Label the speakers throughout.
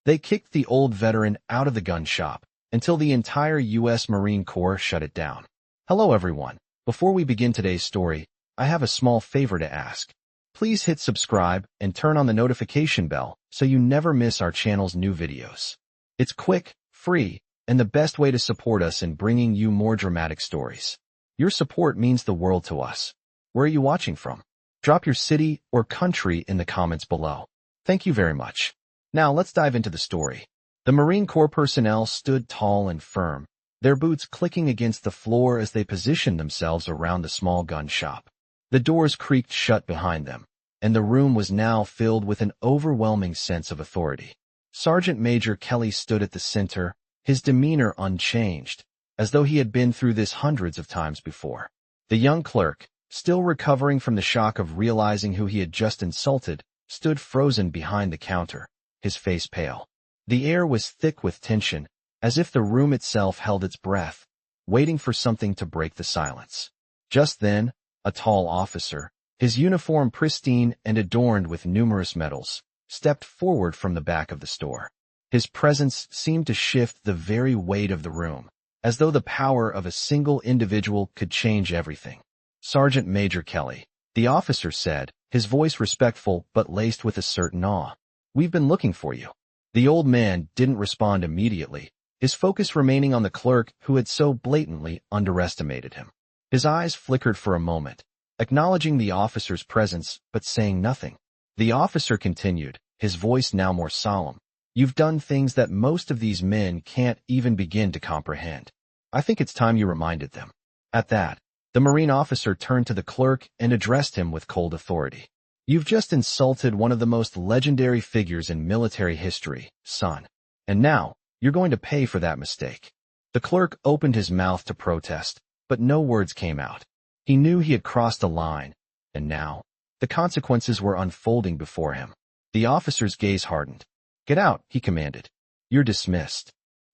Speaker 1: They kicked the old veteran out of the gun shop until the entire U.S. Marine Corps shut it down. Hello everyone. Before we begin today's story, I have a small favor to ask. Please hit subscribe and turn on the notification bell so you never miss our channel's new videos. It's quick, free, and the best way to support us in bringing you more dramatic stories. Your support means the world to us. Where are you watching from? Drop your city or country in the comments below. Thank you very much. Now let's dive into the story. The Marine Corps personnel stood tall and firm, their boots clicking against the floor as they positioned themselves around the small gun shop. The doors creaked shut behind them, and the room was now filled with an overwhelming sense of authority. Sergeant Major Kelly stood at the center, his demeanor unchanged, as though he had been through this hundreds of times before. The young clerk, still recovering from the shock of realizing who he had just insulted, stood frozen behind the counter, his face pale. The air was thick with tension, as if the room itself held its breath, waiting for something to break the silence. Just then, a tall officer, his uniform pristine and adorned with numerous medals, stepped forward from the back of the store. His presence seemed to shift the very weight of the room, as though the power of a single individual could change everything. Sergeant Major Kelly, the officer said, his voice respectful but laced with a certain awe. We've been looking for you. The old man didn't respond immediately, his focus remaining on the clerk who had so blatantly underestimated him. His eyes flickered for a moment, acknowledging the officer's presence but saying nothing. The officer continued, his voice now more solemn. You've done things that most of these men can't even begin to comprehend. I think it's time you reminded them. At that, the Marine officer turned to the clerk and addressed him with cold authority. You've just insulted one of the most legendary figures in military history, son. And now, you're going to pay for that mistake. The clerk opened his mouth to protest, but no words came out. He knew he had crossed a line, and now, the consequences were unfolding before him. The officer's gaze hardened. Get out, he commanded. You're dismissed.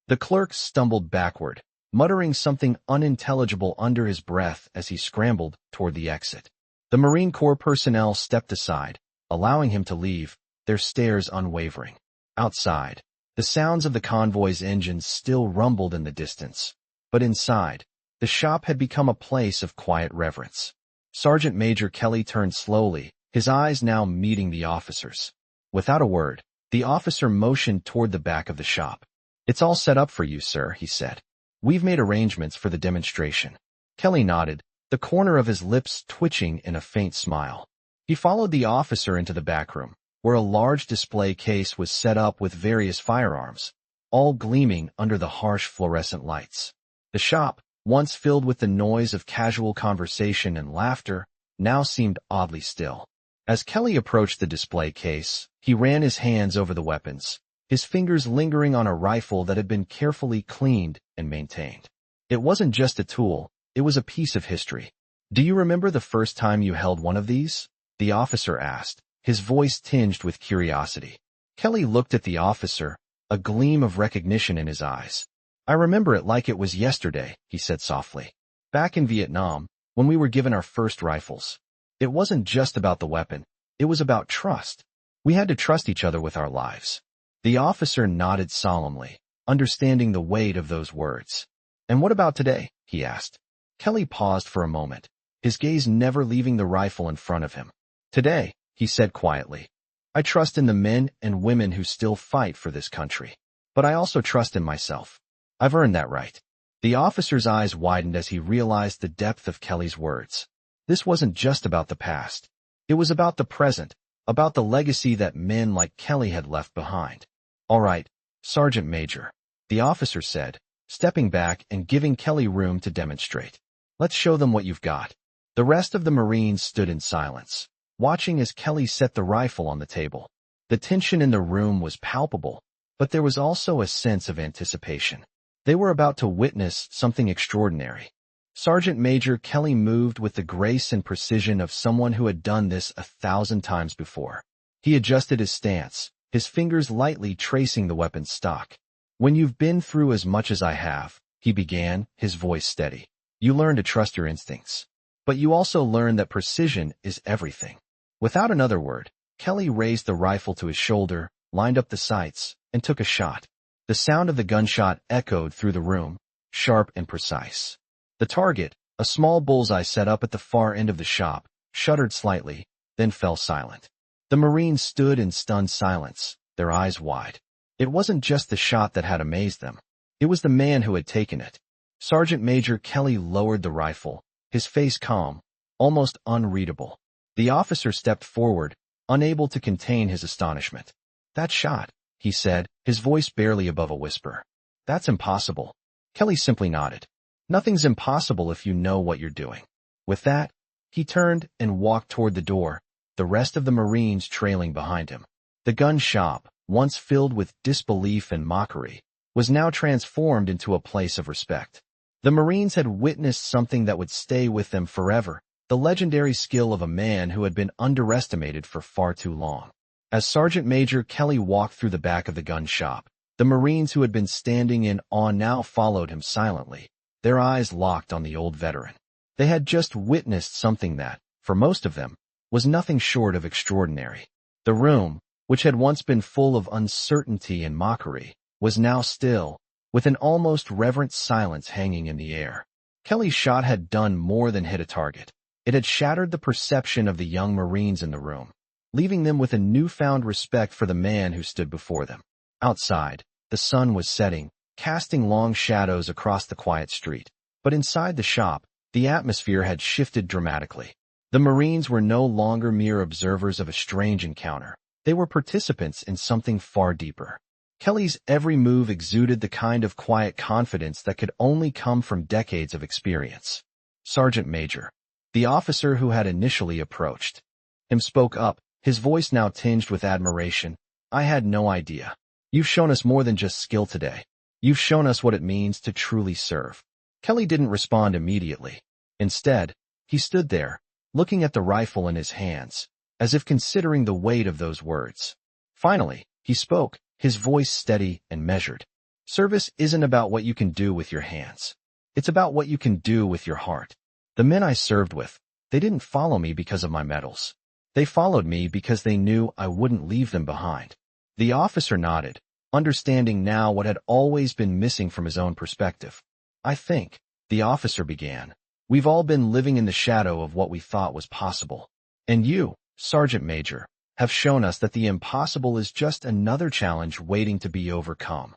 Speaker 1: The clerk stumbled backward, muttering something unintelligible under his breath as he scrambled toward the exit. The Marine Corps personnel stepped aside, allowing him to leave, their stares unwavering. Outside, the sounds of the convoy's engines still rumbled in the distance, but inside, the shop had become a place of quiet reverence. Sergeant Major Kelly turned slowly, his eyes now meeting the officer's. Without a word, the officer motioned toward the back of the shop. It's all set up for you, sir, he said. We've made arrangements for the demonstration. Kelly nodded, the corner of his lips twitching in a faint smile. He followed the officer into the back room, where a large display case was set up with various firearms, all gleaming under the harsh fluorescent lights. The shop, once filled with the noise of casual conversation and laughter, now seemed oddly still. As Kelly approached the display case, he ran his hands over the weapons, his fingers lingering on a rifle that had been carefully cleaned and maintained. It wasn't just a tool, it was a piece of history. Do you remember the first time you held one of these? The officer asked, his voice tinged with curiosity. Kelly looked at the officer, a gleam of recognition in his eyes. I remember it like it was yesterday, he said softly. Back in Vietnam, when we were given our first rifles. It wasn't just about the weapon, it was about trust. We had to trust each other with our lives. The officer nodded solemnly, understanding the weight of those words. And what about today? He asked. Kelly paused for a moment, his gaze never leaving the rifle in front of him. Today, he said quietly, I trust in the men and women who still fight for this country. But I also trust in myself. I've earned that right. The officer's eyes widened as he realized the depth of Kelly's words. This wasn't just about the past. It was about the present, about the legacy that men like Kelly had left behind. All right, Sergeant Major, the officer said, stepping back and giving Kelly room to demonstrate. Let's show them what you've got. The rest of the Marines stood in silence, watching as Kelly set the rifle on the table. The tension in the room was palpable, but there was also a sense of anticipation. They were about to witness something extraordinary. Sergeant Major Kelly moved with the grace and precision of someone who had done this 1,000 times before. He adjusted his stance, his fingers lightly tracing the weapon's stock. When you've been through as much as I have, he began, his voice steady, you learn to trust your instincts. But you also learn that precision is everything. Without another word, Kelly raised the rifle to his shoulder, lined up the sights, and took a shot. The sound of the gunshot echoed through the room, sharp and precise. The target, a small bullseye set up at the far end of the shop, shuddered slightly, then fell silent. The Marines stood in stunned silence, their eyes wide. It wasn't just the shot that had amazed them. It was the man who had taken it. Sergeant Major Kelly lowered the rifle, his face calm, almost unreadable. The officer stepped forward, unable to contain his astonishment. "That shot," he said, his voice barely above a whisper. "That's impossible." Kelly simply nodded. "Nothing's impossible if you know what you're doing." With that, he turned and walked toward the door, the rest of the Marines trailing behind him. The gun shop, once filled with disbelief and mockery, was now transformed into a place of respect. The Marines had witnessed something that would stay with them forever, the legendary skill of a man who had been underestimated for far too long. As Sergeant Major Kelly walked through the back of the gun shop, the Marines who had been standing in awe now followed him silently, their eyes locked on the old veteran. They had just witnessed something that, for most of them, was nothing short of extraordinary. The room, which had once been full of uncertainty and mockery, was now still, with an almost reverent silence hanging in the air. Kelly's shot had done more than hit a target. It had shattered the perception of the young Marines in the room, leaving them with a newfound respect for the man who stood before them. Outside, the sun was setting, casting long shadows across the quiet street. But inside the shop, the atmosphere had shifted dramatically. The Marines were no longer mere observers of a strange encounter. They were participants in something far deeper. Kelly's every move exuded the kind of quiet confidence that could only come from decades of experience. Sergeant Major, the officer who had initially approached him, spoke up, his voice now tinged with admiration. "I had no idea. You've shown us more than just skill today. You've shown us what it means to truly serve." Kelly didn't respond immediately. Instead, he stood there, looking at the rifle in his hands, as if considering the weight of those words. Finally, he spoke, his voice steady and measured. "Service isn't about what you can do with your hands. It's about what you can do with your heart. The men I served with, they didn't follow me because of my medals. They followed me because they knew I wouldn't leave them behind." The officer nodded, understanding now what had always been missing from his own perspective. "I think," the officer began, "we've all been living in the shadow of what we thought was possible. And you, Sergeant Major, have shown us that the impossible is just another challenge waiting to be overcome."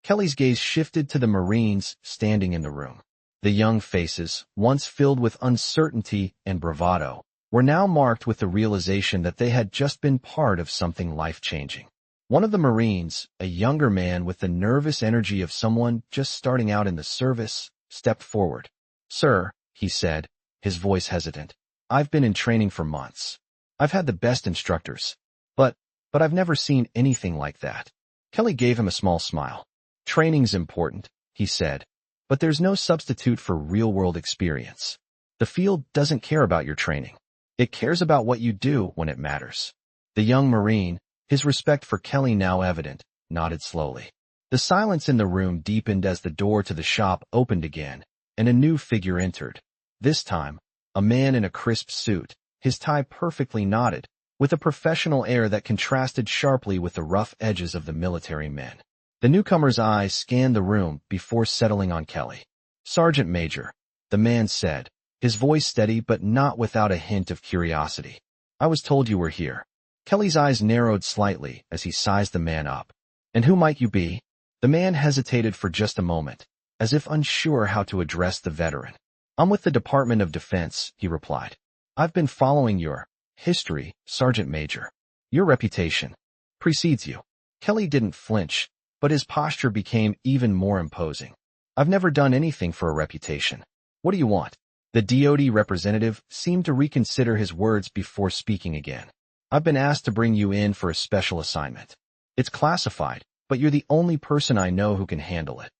Speaker 1: Kelly's gaze shifted to the Marines standing in the room. The young faces, once filled with uncertainty and bravado, were now marked with the realization that they had just been part of something life-changing. One of the Marines, a younger man with the nervous energy of someone just starting out in the service, stepped forward. "Sir," he said, his voice hesitant, "I've been in training for months. I've had the best instructors. But I've never seen anything like that." Kelly gave him a small smile. "Training's important," he said, "but there's no substitute for real-world experience. The field doesn't care about your training. It cares about what you do when it matters." The young Marine, his respect for Kelly now evident, nodded slowly. The silence in the room deepened as the door to the shop opened again, and a new figure entered. This time, a man in a crisp suit, his tie perfectly knotted, with a professional air that contrasted sharply with the rough edges of the military men. The newcomer's eyes scanned the room before settling on Kelly. "Sergeant Major," the man said, his voice steady but not without a hint of curiosity. "I was told you were here." Kelly's eyes narrowed slightly as he sized the man up. "And who might you be?" The man hesitated for just a moment, as if unsure how to address the veteran. "I'm with the Department of Defense," he replied. "I've been following your history, Sergeant Major. Your reputation precedes you." Kelly didn't flinch, but his posture became even more imposing. "I've never done anything for a reputation. What do you want?" The DoD representative seemed to reconsider his words before speaking again. "I've been asked to bring you in for a special assignment. It's classified, but you're the only person I know who can handle it."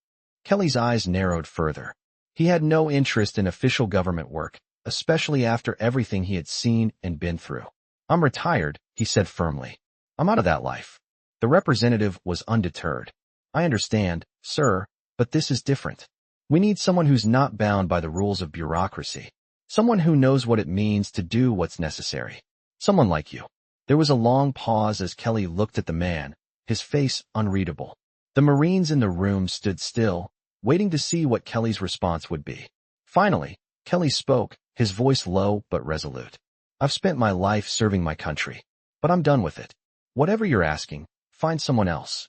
Speaker 1: Kelly's eyes narrowed further. He had no interest in official government work, especially after everything he had seen and been through. "I'm retired," he said firmly. "I'm out of that life." The representative was undeterred. "I understand, sir, but this is different. We need someone who's not bound by the rules of bureaucracy. Someone who knows what it means to do what's necessary. Someone like you." There was a long pause as Kelly looked at the man, his face unreadable. The Marines in the room stood still, waiting to see what Kelly's response would be. Finally, Kelly spoke, his voice low but resolute. I've spent my life serving my country, but I'm done with it. Whatever you're asking, find someone else.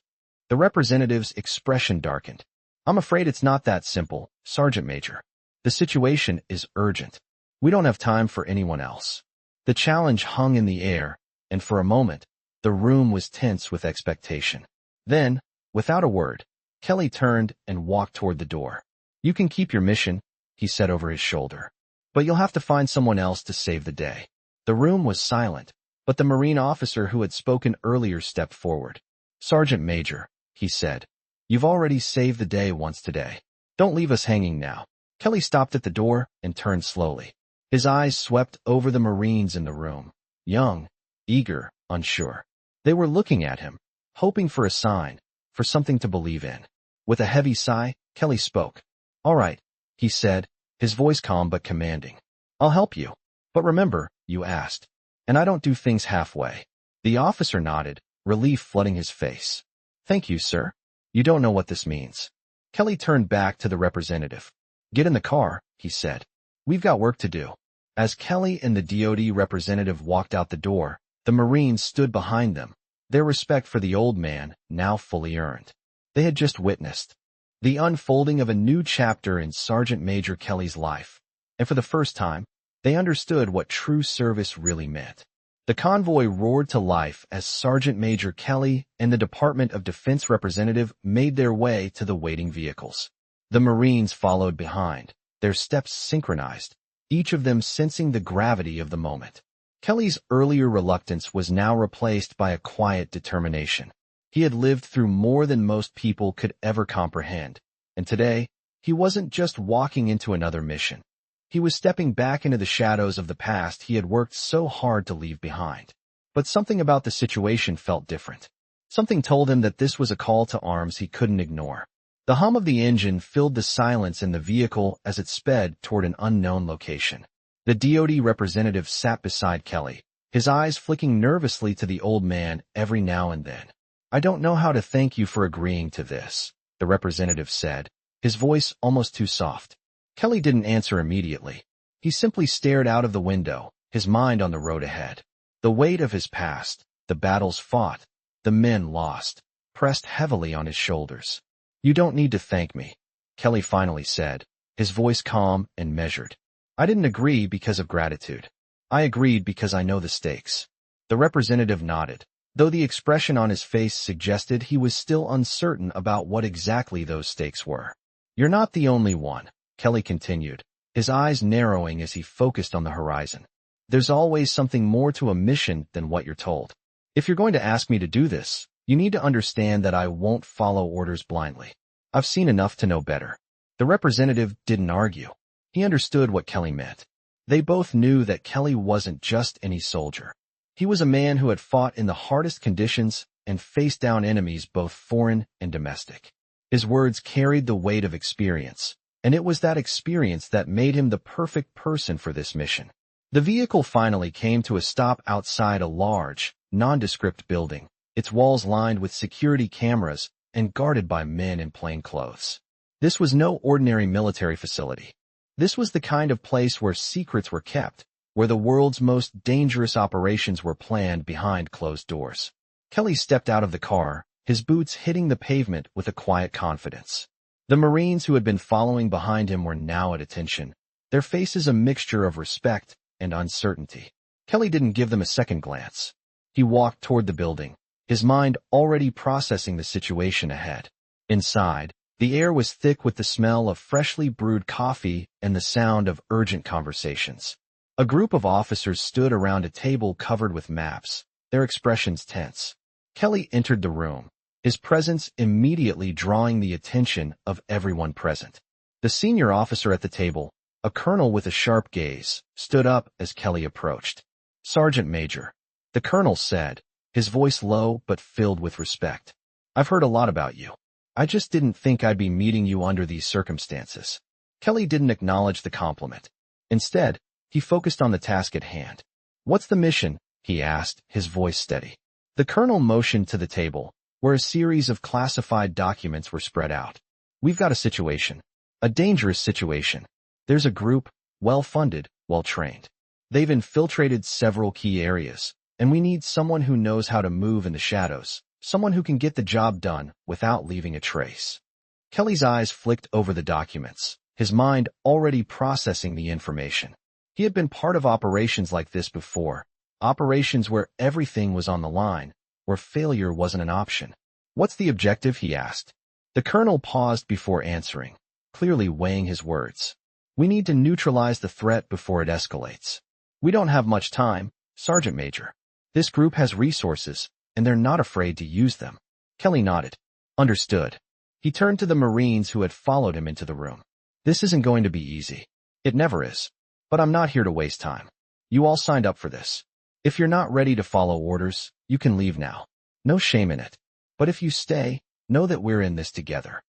Speaker 1: The representative's expression darkened. I'm afraid it's not that simple, Sergeant Major. The situation is urgent. We don't have time for anyone else. The challenge hung in the air, and for a moment, the room was tense with expectation. Then, without a word, Kelly turned and walked toward the door. You can keep your mission, he said over his shoulder. But you'll have to find someone else to save the day. The room was silent, but the Marine officer who had spoken earlier stepped forward. Sergeant Major, he said, you've already saved the day once today. Don't leave us hanging now. Kelly stopped at the door and turned slowly. His eyes swept over the Marines in the room. Young, eager, unsure. They were looking at him, hoping for a sign, for something to believe in. With a heavy sigh, Kelly spoke. All right, he said, his voice calm but commanding. I'll help you. But remember, you asked. And I don't do things halfway. The officer nodded, relief flooding his face. Thank you, sir. You don't know what this means. Kelly turned back to the representative. Get in the car, he said. We've got work to do. As Kelly and the DoD representative walked out the door, the Marines stood behind them, their respect for the old man now fully earned. They had just witnessed the unfolding of a new chapter in Sergeant Major Kelly's life, and for the first time, they understood what true service really meant. The convoy roared to life as Sergeant Major Kelly and the Department of Defense representative made their way to the waiting vehicles. The Marines followed behind, their steps synchronized, each of them sensing the gravity of the moment. Kelly's earlier reluctance was now replaced by a quiet determination. He had lived through more than most people could ever comprehend, and today, he wasn't just walking into another mission. He was stepping back into the shadows of the past he had worked so hard to leave behind. But something about the situation felt different. Something told him that this was a call to arms he couldn't ignore. The hum of the engine filled the silence in the vehicle as it sped toward an unknown location. The DoD representative sat beside Kelly, his eyes flicking nervously to the old man every now and then. I don't know how to thank you for agreeing to this, the representative said, his voice almost too soft. Kelly didn't answer immediately. He simply stared out of the window, his mind on the road ahead. The weight of his past, the battles fought, the men lost, pressed heavily on his shoulders. You don't need to thank me, Kelly finally said, his voice calm and measured. I didn't agree because of gratitude. I agreed because I know the stakes. The representative nodded, though the expression on his face suggested he was still uncertain about what exactly those stakes were. You're not the only one, Kelly continued, his eyes narrowing as he focused on the horizon. There's always something more to a mission than what you're told. If you're going to ask me to do this, you need to understand that I won't follow orders blindly. I've seen enough to know better. The representative didn't argue. He understood what Kelly meant. They both knew that Kelly wasn't just any soldier. He was a man who had fought in the hardest conditions and faced down enemies both foreign and domestic. His words carried the weight of experience, and it was that experience that made him the perfect person for this mission. The vehicle finally came to a stop outside a large, nondescript building, its walls lined with security cameras and guarded by men in plain clothes. This was no ordinary military facility. This was the kind of place where secrets were kept, where the world's most dangerous operations were planned behind closed doors. Kelly stepped out of the car, his boots hitting the pavement with a quiet confidence. The Marines who had been following behind him were now at attention, their faces a mixture of respect and uncertainty. Kelly didn't give them a second glance. He walked toward the building, his mind already processing the situation ahead. Inside, the air was thick with the smell of freshly brewed coffee and the sound of urgent conversations. A group of officers stood around a table covered with maps, their expressions tense. Kelly entered the room, his presence immediately drawing the attention of everyone present. The senior officer at the table, a colonel with a sharp gaze, stood up as Kelly approached. Sergeant Major, the colonel said, his voice low but filled with respect. I've heard a lot about you. I just didn't think I'd be meeting you under these circumstances. Kelly didn't acknowledge the compliment. Instead, he focused on the task at hand. What's the mission? He asked, his voice steady. The colonel motioned to the table, where a series of classified documents were spread out. We've got a situation. A dangerous situation. There's a group, well-funded, well-trained. They've infiltrated several key areas, and we need someone who knows how to move in the shadows, someone who can get the job done without leaving a trace. Kelly's eyes flicked over the documents, his mind already processing the information. He had been part of operations like this before, operations where everything was on the line, where failure wasn't an option. What's the objective? He asked. The colonel paused before answering, clearly weighing his words. We need to neutralize the threat before it escalates. We don't have much time, Sergeant Major. This group has resources, and they're not afraid to use them. Kelly nodded. Understood. He turned to the Marines who had followed him into the room. This isn't going to be easy. It never is. But I'm not here to waste time. You all signed up for this. If you're not ready to follow orders, you can leave now. No shame in it. But if you stay, know that we're in this together.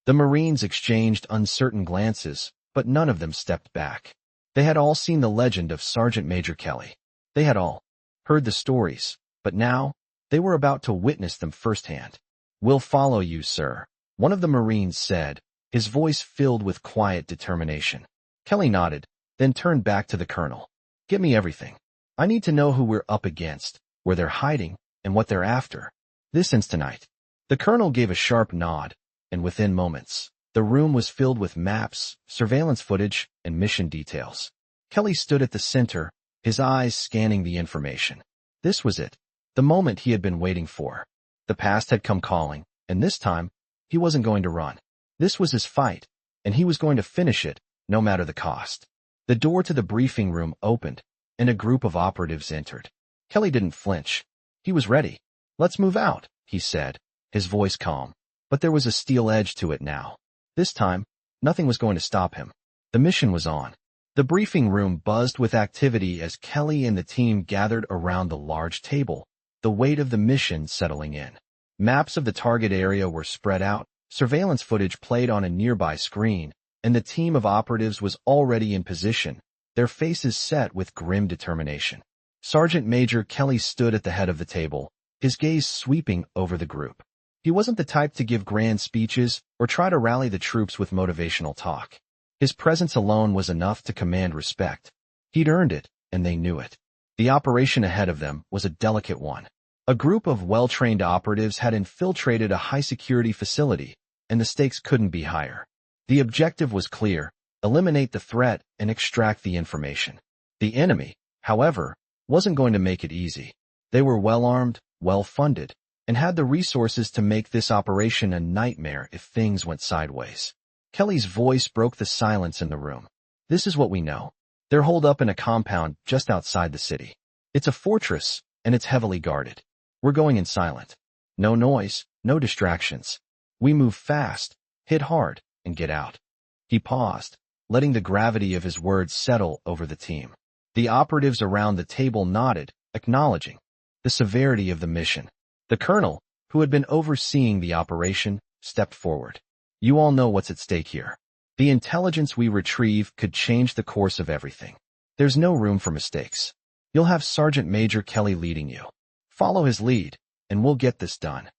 Speaker 1: The Marines exchanged uncertain glances, but none of them stepped back. They had all seen the legend of Sergeant Major Kelly. They had all heard the stories, but now, they were about to witness them firsthand. We'll follow you, sir, one of the Marines said, his voice filled with quiet determination. Kelly nodded, then turned back to the colonel. Get me everything. I need to know who we're up against, where they're hiding, and what they're after. This ends tonight. The colonel gave a sharp nod, and within moments, the room was filled with maps, surveillance footage, and mission details. Kelly stood at the center, his eyes scanning the information. This was it, the moment he had been waiting for. The past had come calling, and this time, he wasn't going to run. This was his fight, and he was going to finish it, no matter the cost. The door to the briefing room opened, and a group of operatives entered. Kelly didn't flinch. He was ready. Let's move out, he said, his voice calm. But there was a steel edge to it now. This time, nothing was going to stop him. The mission was on. The briefing room buzzed with activity as Kelly and the team gathered around the large table, the weight of the mission settling in. Maps of the target area were spread out, surveillance footage played on a nearby screen, and the team of operatives was already in position, their faces set with grim determination. Sergeant Major Kelly stood at the head of the table, his gaze sweeping over the group. He wasn't the type to give grand speeches or try to rally the troops with motivational talk. His presence alone was enough to command respect. He'd earned it, and they knew it. The operation ahead of them was a delicate one. A group of well-trained operatives had infiltrated a high-security facility, and the stakes couldn't be higher. The objective was clear: eliminate the threat and extract the information. The enemy, however, wasn't going to make it easy. They were well-armed, well-funded, and had the resources to make this operation a nightmare if things went sideways. Kelly's voice broke the silence in the room. This is what we know. They're holed up in a compound just outside the city. It's a fortress, and it's heavily guarded. We're going in silent. No noise, no distractions. We move fast, hit hard, and get out. He paused, letting the gravity of his words settle over the team. The operatives around the table nodded, acknowledging the severity of the mission. The colonel, who had been overseeing the operation, stepped forward. You all know what's at stake here. The intelligence we retrieve could change the course of everything. There's no room for mistakes. You'll have Sergeant Major Kelly leading you. Follow his lead, and we'll get this done.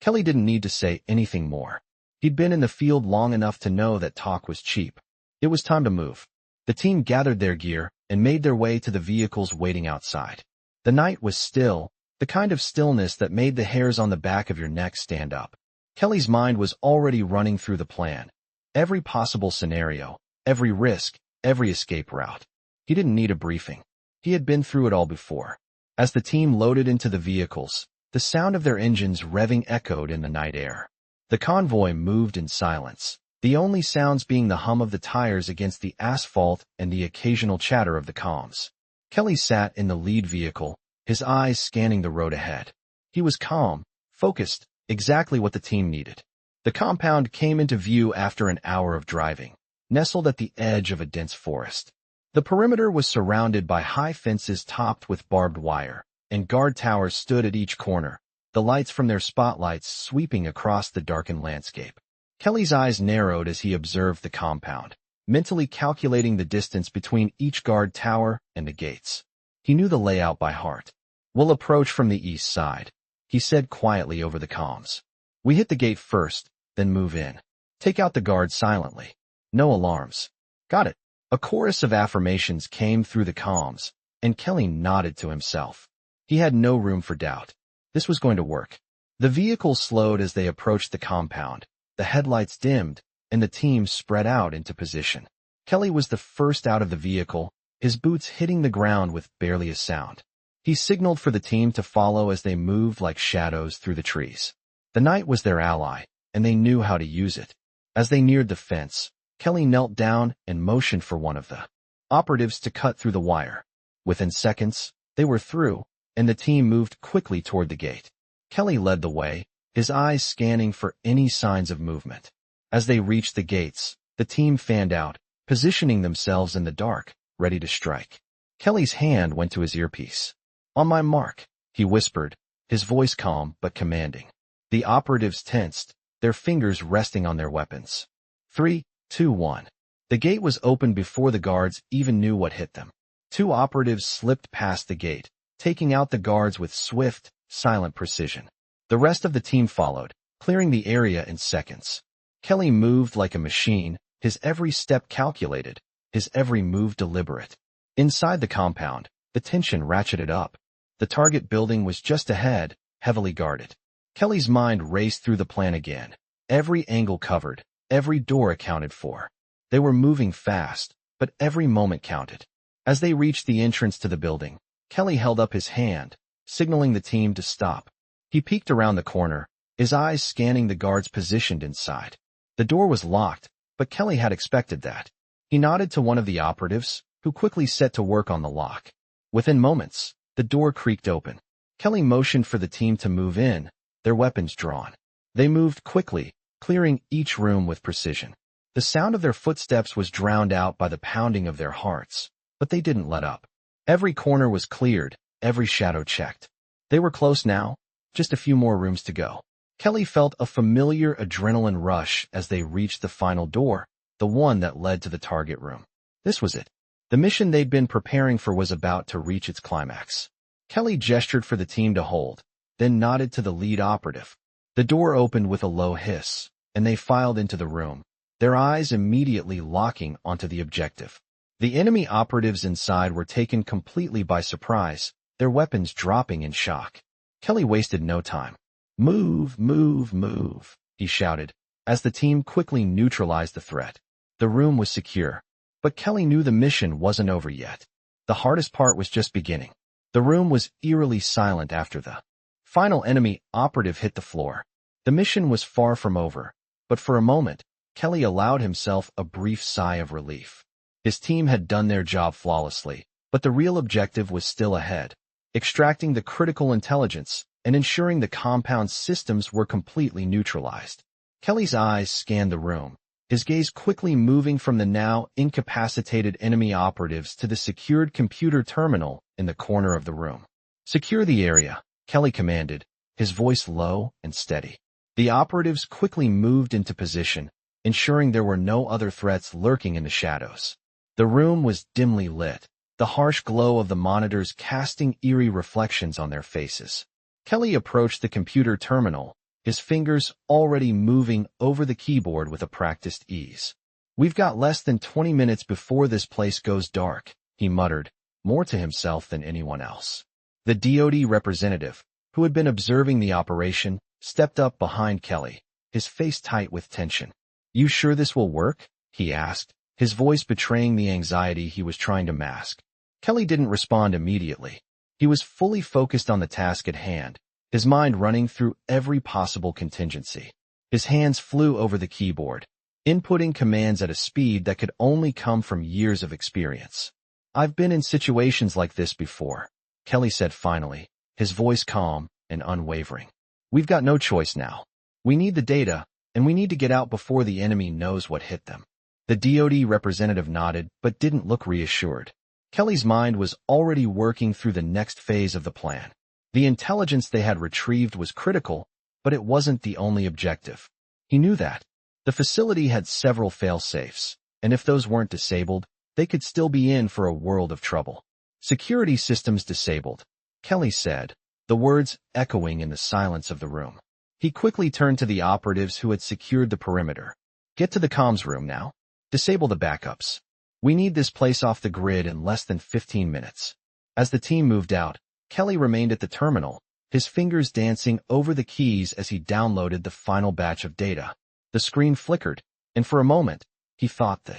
Speaker 1: Kelly didn't need to say anything more. He'd been in the field long enough to know that talk was cheap. It was time to move. The team gathered their gear and made their way to the vehicles waiting outside. The night was still, the kind of stillness that made the hairs on the back of your neck stand up. Kelly's mind was already running through the plan. Every possible scenario, every risk, every escape route. He didn't need a briefing. He had been through it all before. As the team loaded into the vehicles, the sound of their engines revving echoed in the night air. The convoy moved in silence, the only sounds being the hum of the tires against the asphalt and the occasional chatter of the comms. Kelly sat in the lead vehicle, his eyes scanning the road ahead. He was calm, focused, exactly what the team needed. The compound came into view after an hour of driving, nestled at the edge of a dense forest. The perimeter was surrounded by high fences topped with barbed wire, and guard towers stood at each corner, the lights from their spotlights sweeping across the darkened landscape. Kelly's eyes narrowed as he observed the compound, mentally calculating the distance between each guard tower and the gates. He knew the layout by heart. We'll approach from the east side, he said quietly over the comms. We hit the gate first, then move in. Take out the guard silently. No alarms. Got it. A chorus of affirmations came through the comms, and Kelly nodded to himself. He had no room for doubt. This was going to work. The vehicle slowed as they approached the compound. The headlights dimmed, and the team spread out into position. Kelly was the first out of the vehicle, his boots hitting the ground with barely a sound. He signaled for the team to follow as they moved like shadows through the trees. The night was their ally, and they knew how to use it. As they neared the fence, Kelly knelt down and motioned for one of the operatives to cut through the wire. Within seconds, they were through, and the team moved quickly toward the gate. Kelly led the way, his eyes scanning for any signs of movement. As they reached the gates, the team fanned out, positioning themselves in the dark, ready to strike. Kelly's hand went to his earpiece. "On my mark," he whispered, his voice calm but commanding. The operatives tensed, their fingers resting on their weapons. 3, 2, 1. The gate was opened before the guards even knew what hit them. Two operatives slipped past the gate, taking out the guards with swift, silent precision. The rest of the team followed, clearing the area in seconds. Kelly moved like a machine, his every step calculated, his every move deliberate. Inside the compound, the tension ratcheted up. The target building was just ahead, heavily guarded. Kelly's mind raced through the plan again. Every angle covered, every door accounted for. They were moving fast, but every moment counted. As they reached the entrance to the building, Kelly held up his hand, signaling the team to stop. He peeked around the corner, his eyes scanning the guards positioned inside. The door was locked, but Kelly had expected that. He nodded to one of the operatives, who quickly set to work on the lock. Within moments, the door creaked open. Kelly motioned for the team to move in, their weapons drawn. They moved quickly, clearing each room with precision. The sound of their footsteps was drowned out by the pounding of their hearts, but they didn't let up. Every corner was cleared, every shadow checked. They were close now, just a few more rooms to go. Kelly felt a familiar adrenaline rush as they reached the final door, the one that led to the target room. This was it. The mission they'd been preparing for was about to reach its climax. Kelly gestured for the team to hold, then nodded to the lead operative. The door opened with a low hiss, and they filed into the room, their eyes immediately locking onto the objective. The enemy operatives inside were taken completely by surprise, their weapons dropping in shock. Kelly wasted no time. "Move, move, move," he shouted, as the team quickly neutralized the threat. The room was secure, but Kelly knew the mission wasn't over yet. The hardest part was just beginning. The room was eerily silent after the final enemy operative hit the floor. The mission was far from over, but for a moment, Kelly allowed himself a brief sigh of relief. His team had done their job flawlessly, but the real objective was still ahead, extracting the critical intelligence and ensuring the compound's systems were completely neutralized. Kelly's eyes scanned the room, his gaze quickly moving from the now incapacitated enemy operatives to the secured computer terminal in the corner of the room. "Secure the area," Kelly commanded, his voice low and steady. The operatives quickly moved into position, ensuring there were no other threats lurking in the shadows. The room was dimly lit, the harsh glow of the monitors casting eerie reflections on their faces. Kelly approached the computer terminal, his fingers already moving over the keyboard with a practiced ease. "We've got less than 20 minutes before this place goes dark," he muttered, more to himself than anyone else. The DoD representative, who had been observing the operation, stepped up behind Kelly, his face tight with tension. "You sure this will work?" he asked, his voice betraying the anxiety he was trying to mask. Kelly didn't respond immediately. He was fully focused on the task at hand, his mind running through every possible contingency. His hands flew over the keyboard, inputting commands at a speed that could only come from years of experience. "I've been in situations like this before," Kelly said finally, his voice calm and unwavering. "We've got no choice now. We need the data, and we need to get out before the enemy knows what hit them." The DoD representative nodded but didn't look reassured. Kelly's mind was already working through the next phase of the plan. The intelligence they had retrieved was critical, but it wasn't the only objective. He knew that. The facility had several fail-safes, and if those weren't disabled, they could still be in for a world of trouble. "Security systems disabled," Kelly said, the words echoing in the silence of the room. He quickly turned to the operatives who had secured the perimeter. Get to the comms room now. Disable the backups. We need this place off the grid in less than 15 minutes. As the team moved out, Kelly remained at the terminal, his fingers dancing over the keys as he downloaded the final batch of data. The screen flickered, and for a moment, he thought the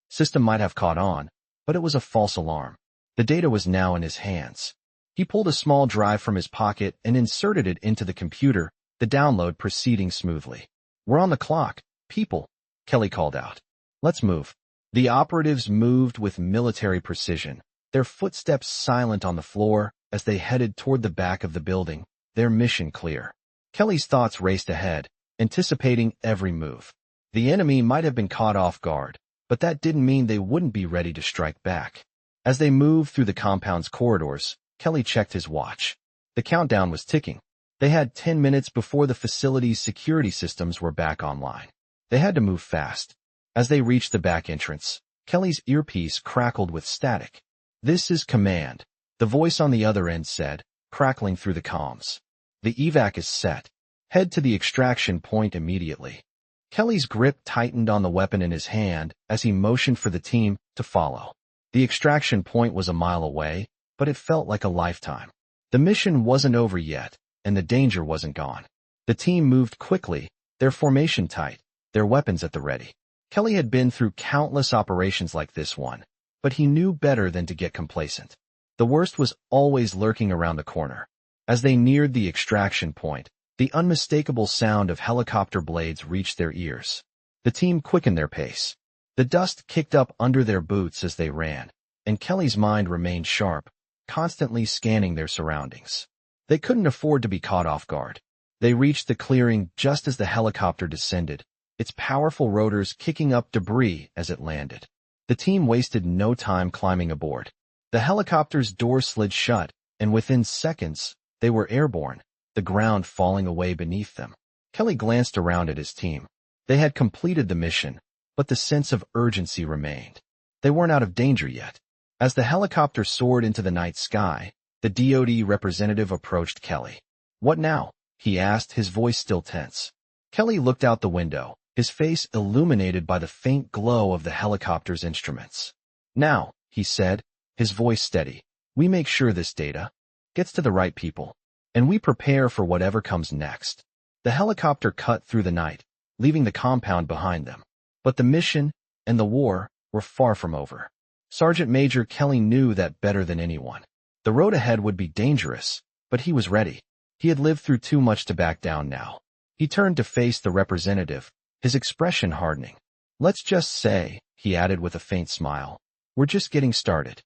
Speaker 1: system might have caught on, but it was a false alarm. The data was now in his hands. He pulled a small drive from his pocket and inserted it into the computer, the download proceeding smoothly. We're on the clock, people, Kelly called out. Let's move. The operatives moved with military precision, their footsteps silent on the floor as they headed toward the back of the building, their mission clear. Kelly's thoughts raced ahead, anticipating every move. The enemy might have been caught off guard, but that didn't mean they wouldn't be ready to strike back. As they moved through the compound's corridors, Kelly checked his watch. The countdown was ticking. They had 10 minutes before the facility's security systems were back online. They had to move fast. As they reached the back entrance, Kelly's earpiece crackled with static. This is command, the voice on the other end said, crackling through the comms. The evac is set. Head to the extraction point immediately. Kelly's grip tightened on the weapon in his hand as he motioned for the team to follow. The extraction point was a mile away, but it felt like a lifetime. The mission wasn't over yet, and the danger wasn't gone. The team moved quickly, their formation tight, their weapons at the ready. Kelly had been through countless operations like this one, but he knew better than to get complacent. The worst was always lurking around the corner. As they neared the extraction point, the unmistakable sound of helicopter blades reached their ears. The team quickened their pace. The dust kicked up under their boots as they ran, and Kelly's mind remained sharp, constantly scanning their surroundings. They couldn't afford to be caught off guard. They reached the clearing just as the helicopter descended, its powerful rotors kicking up debris as it landed. The team wasted no time climbing aboard. The helicopter's door slid shut, and within seconds, they were airborne, the ground falling away beneath them. Kelly glanced around at his team. They had completed the mission, but the sense of urgency remained. They weren't out of danger yet. As the helicopter soared into the night sky, the DoD representative approached Kelly. What now? He asked, his voice still tense. Kelly looked out the window, his face illuminated by the faint glow of the helicopter's instruments. Now, he said, his voice steady, we make sure this data gets to the right people, and we prepare for whatever comes next. The helicopter cut through the night, leaving the compound behind them. But the mission and the war were far from over. Sergeant Major Kelly knew that better than anyone. The road ahead would be dangerous, but he was ready. He had lived through too much to back down now. He turned to face the representative, his expression hardening. Let's just say, he added with a faint smile, we're just getting started.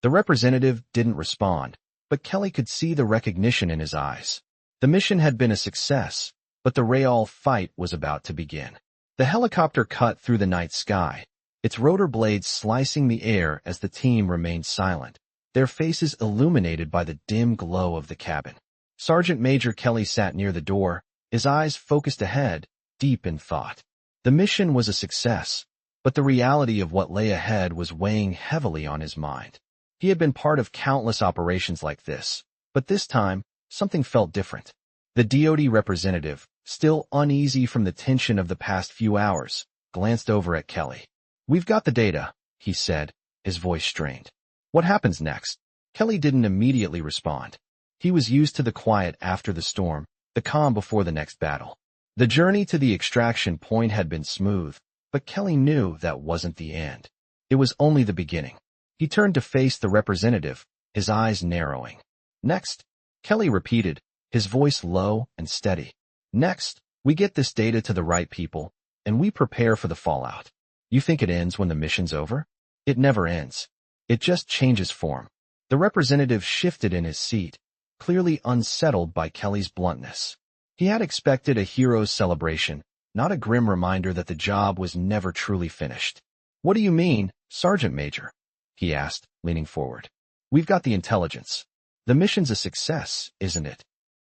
Speaker 1: The representative didn't respond, but Kelly could see the recognition in his eyes. The mission had been a success, but the real fight was about to begin. The helicopter cut through the night sky, its rotor blades slicing the air as the team remained silent, their faces illuminated by the dim glow of the cabin. Sergeant Major Kelly sat near the door, his eyes focused ahead, deep in thought. The mission was a success, but the reality of what lay ahead was weighing heavily on his mind. He had been part of countless operations like this, but this time, something felt different. The DoD representative, still uneasy from the tension of the past few hours, glanced over at Kelly. We've got the data, he said, his voice strained. What happens next? Kelly didn't immediately respond. He was used to the quiet after the storm, the calm before the next battle. The journey to the extraction point had been smooth, but Kelly knew that wasn't the end. It was only the beginning. He turned to face the representative, his eyes narrowing. Next, Kelly repeated, his voice low and steady. Next, we get this data to the right people, and we prepare for the fallout. You think it ends when the mission's over? It never ends. It just changes form. The representative shifted in his seat, clearly unsettled by Kelly's bluntness. He had expected a hero's celebration, not a grim reminder that the job was never truly finished. What do you mean, Sergeant Major? He asked, leaning forward. We've got the intelligence. The mission's a success, isn't it?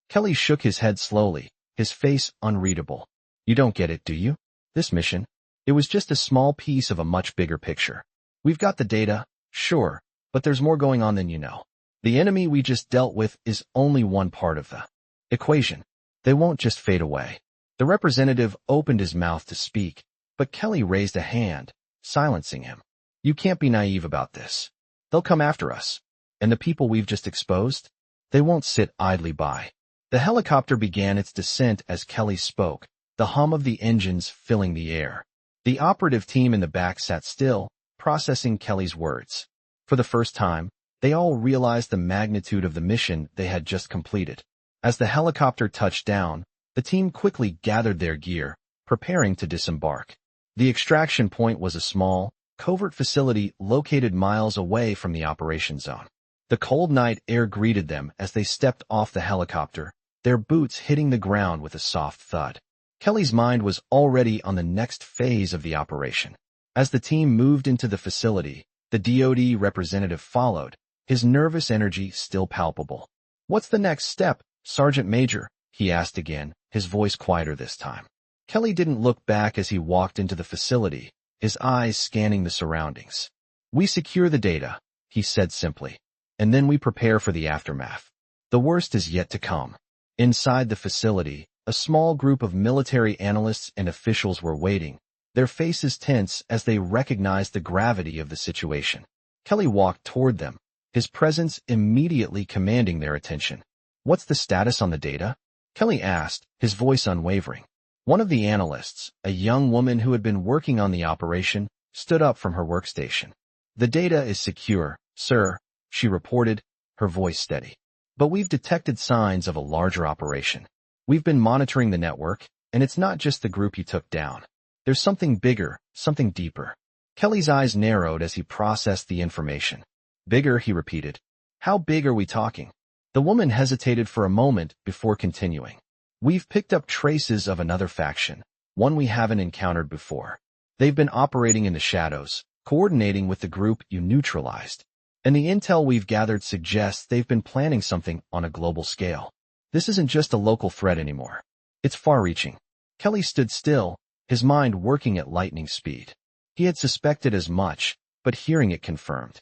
Speaker 1: Kelly shook his head slowly, his face unreadable. You don't get it, do you? This mission? It was just a small piece of a much bigger picture. We've got the data, sure, but there's more going on than you know. The enemy we just dealt with is only one part of the equation. They won't just fade away. The representative opened his mouth to speak, but Kelly raised a hand, silencing him. You can't be naive about this. They'll come after us. And the people we've just exposed? They won't sit idly by. The helicopter began its descent as Kelly spoke, the hum of the engines filling the air. The operative team in the back sat still, processing Kelly's words. For the first time, they all realized the magnitude of the mission they had just completed. As the helicopter touched down, the team quickly gathered their gear, preparing to disembark. The extraction point was a small, covert facility located miles away from the operation zone. The cold night air greeted them as they stepped off the helicopter, their boots hitting the ground with a soft thud. Kelly's mind was already on the next phase of the operation. As the team moved into the facility, the DoD representative followed, his nervous energy still palpable. What's the next step, Sergeant Major? He asked again, his voice quieter this time. Kelly didn't look back as he walked into the facility, his eyes scanning the surroundings. We secure the data, he said simply, and then we prepare for the aftermath. The worst is yet to come. Inside the facility, a small group of military analysts and officials were waiting, their faces tense as they recognized the gravity of the situation. Kelly walked toward them, his presence immediately commanding their attention. What's the status on the data? Kelly asked, his voice unwavering. One of the analysts, a young woman who had been working on the operation, stood up from her workstation. The data is secure, sir, she reported, her voice steady. But we've detected signs of a larger operation. We've been monitoring the network, and it's not just the group you took down. There's something bigger, something deeper. Kelly's eyes narrowed as he processed the information. Bigger, he repeated. How big are we talking? The woman hesitated for a moment before continuing. We've picked up traces of another faction, one we haven't encountered before. They've been operating in the shadows, coordinating with the group you neutralized. And the intel we've gathered suggests they've been planning something on a global scale. This isn't just a local threat anymore. It's far-reaching. Kelly stood still, his mind working at lightning speed. He had suspected as much, but hearing it confirmed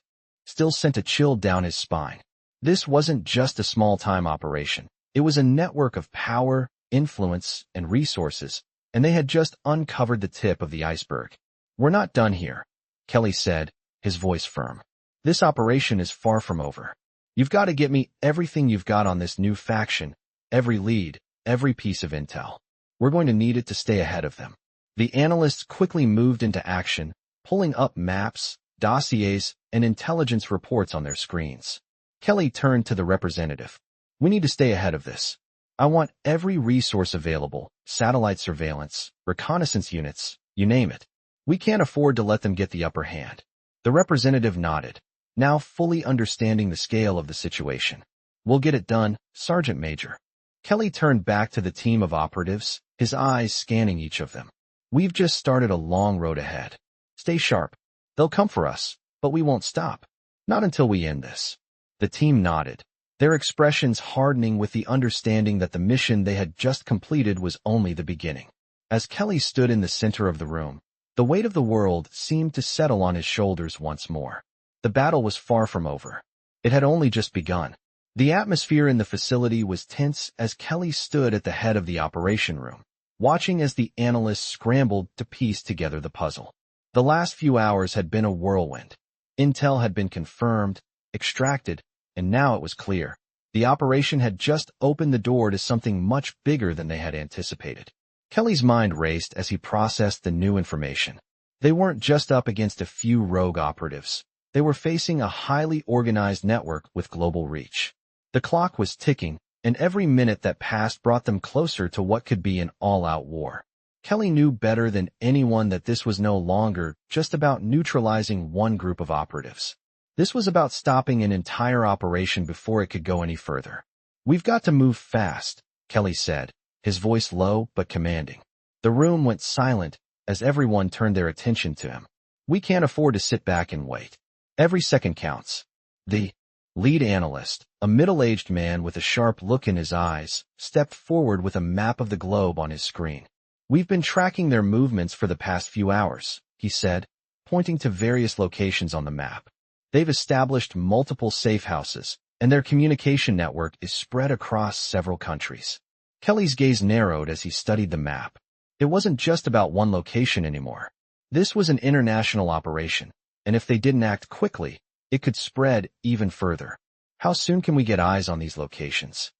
Speaker 1: still sent a chill down his spine. This wasn't just a small-time operation. It was a network of power, influence, and resources, and they had just uncovered the tip of the iceberg. We're not done here, Kelly said, his voice firm. This operation is far from over. You've got to get me everything you've got on this new faction, every lead, every piece of intel. We're going to need it to stay ahead of them. The analysts quickly moved into action, pulling up maps, dossiers, and intelligence reports on their screens. Kelly turned to the representative. We need to stay ahead of this. I want every resource available, satellite surveillance, reconnaissance units, you name it. We can't afford to let them get the upper hand. The representative nodded, now fully understanding the scale of the situation. We'll get it done, Sergeant Major. Kelly turned back to the team of operatives, his eyes scanning each of them. We've just started a long road ahead. Stay sharp. They'll come for us, but we won't stop. Not until we end this. The team nodded, their expressions hardening with the understanding that the mission they had just completed was only the beginning. As Kelly stood in the center of the room, the weight of the world seemed to settle on his shoulders once more. The battle was far from over. It had only just begun. The atmosphere in the facility was tense as Kelly stood at the head of the operation room, watching as the analysts scrambled to piece together the puzzle. The last few hours had been a whirlwind. Intel had been confirmed, extracted, and now it was clear. The operation had just opened the door to something much bigger than they had anticipated. Kelly's mind raced as he processed the new information. They weren't just up against a few rogue operatives. They were facing a highly organized network with global reach. The clock was ticking, and every minute that passed brought them closer to what could be an all-out war. Kelly knew better than anyone that this was no longer just about neutralizing one group of operatives. This was about stopping an entire operation before it could go any further. We've got to move fast, Kelly said, his voice low but commanding. The room went silent as everyone turned their attention to him. We can't afford to sit back and wait. Every second counts. The lead analyst, a middle-aged man with a sharp look in his eyes, stepped forward with a map of the globe on his screen. We've been tracking their movements for the past few hours, he said, pointing to various locations on the map. They've established multiple safe houses, and their communication network is spread across several countries. Kelly's gaze narrowed as he studied the map. It wasn't just about one location anymore. This was an international operation, and if they didn't act quickly, it could spread even further. How soon can we get eyes on these locations?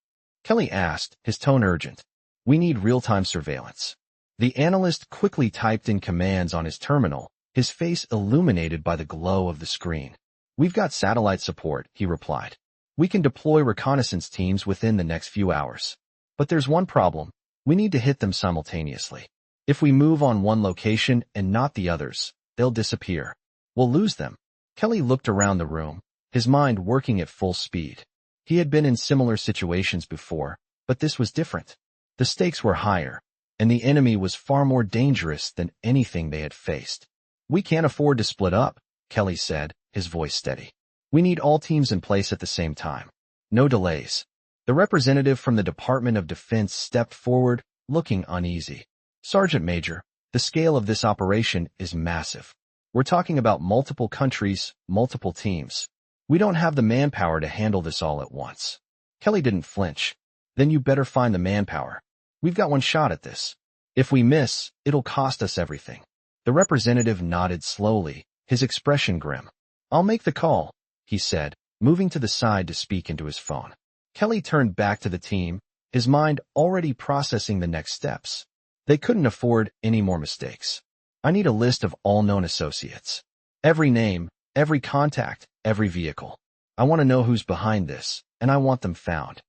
Speaker 1: Kelly asked, his tone urgent. We need real-time surveillance. The analyst quickly typed in commands on his terminal, his face illuminated by the glow of the screen. We've got satellite support, he replied. We can deploy reconnaissance teams within the next few hours. But there's one problem. We need to hit them simultaneously. If we move on one location and not the others, they'll disappear. We'll lose them. Kelly looked around the room, his mind working at full speed. He had been in similar situations before, but this was different. The stakes were higher, and the enemy was far more dangerous than anything they had faced. We can't afford to split up, Kelly said, his voice steady. We need all teams in place at the same time. No delays. The representative from the Department of Defense stepped forward, looking uneasy. Sergeant Major, the scale of this operation is massive. We're talking about multiple countries, multiple teams. We don't have the manpower to handle this all at once. Kelly didn't flinch. Then you better find the manpower. We've got one shot at this. If we miss, it'll cost us everything. The representative nodded slowly, his expression grim. I'll make the call, he said, moving to the side to speak into his phone. Kelly turned back to the team, his mind already processing the next steps. They couldn't afford any more mistakes. I need a list of all known associates. Every name, every contact, every vehicle. I want to know who's behind this, and I want them found.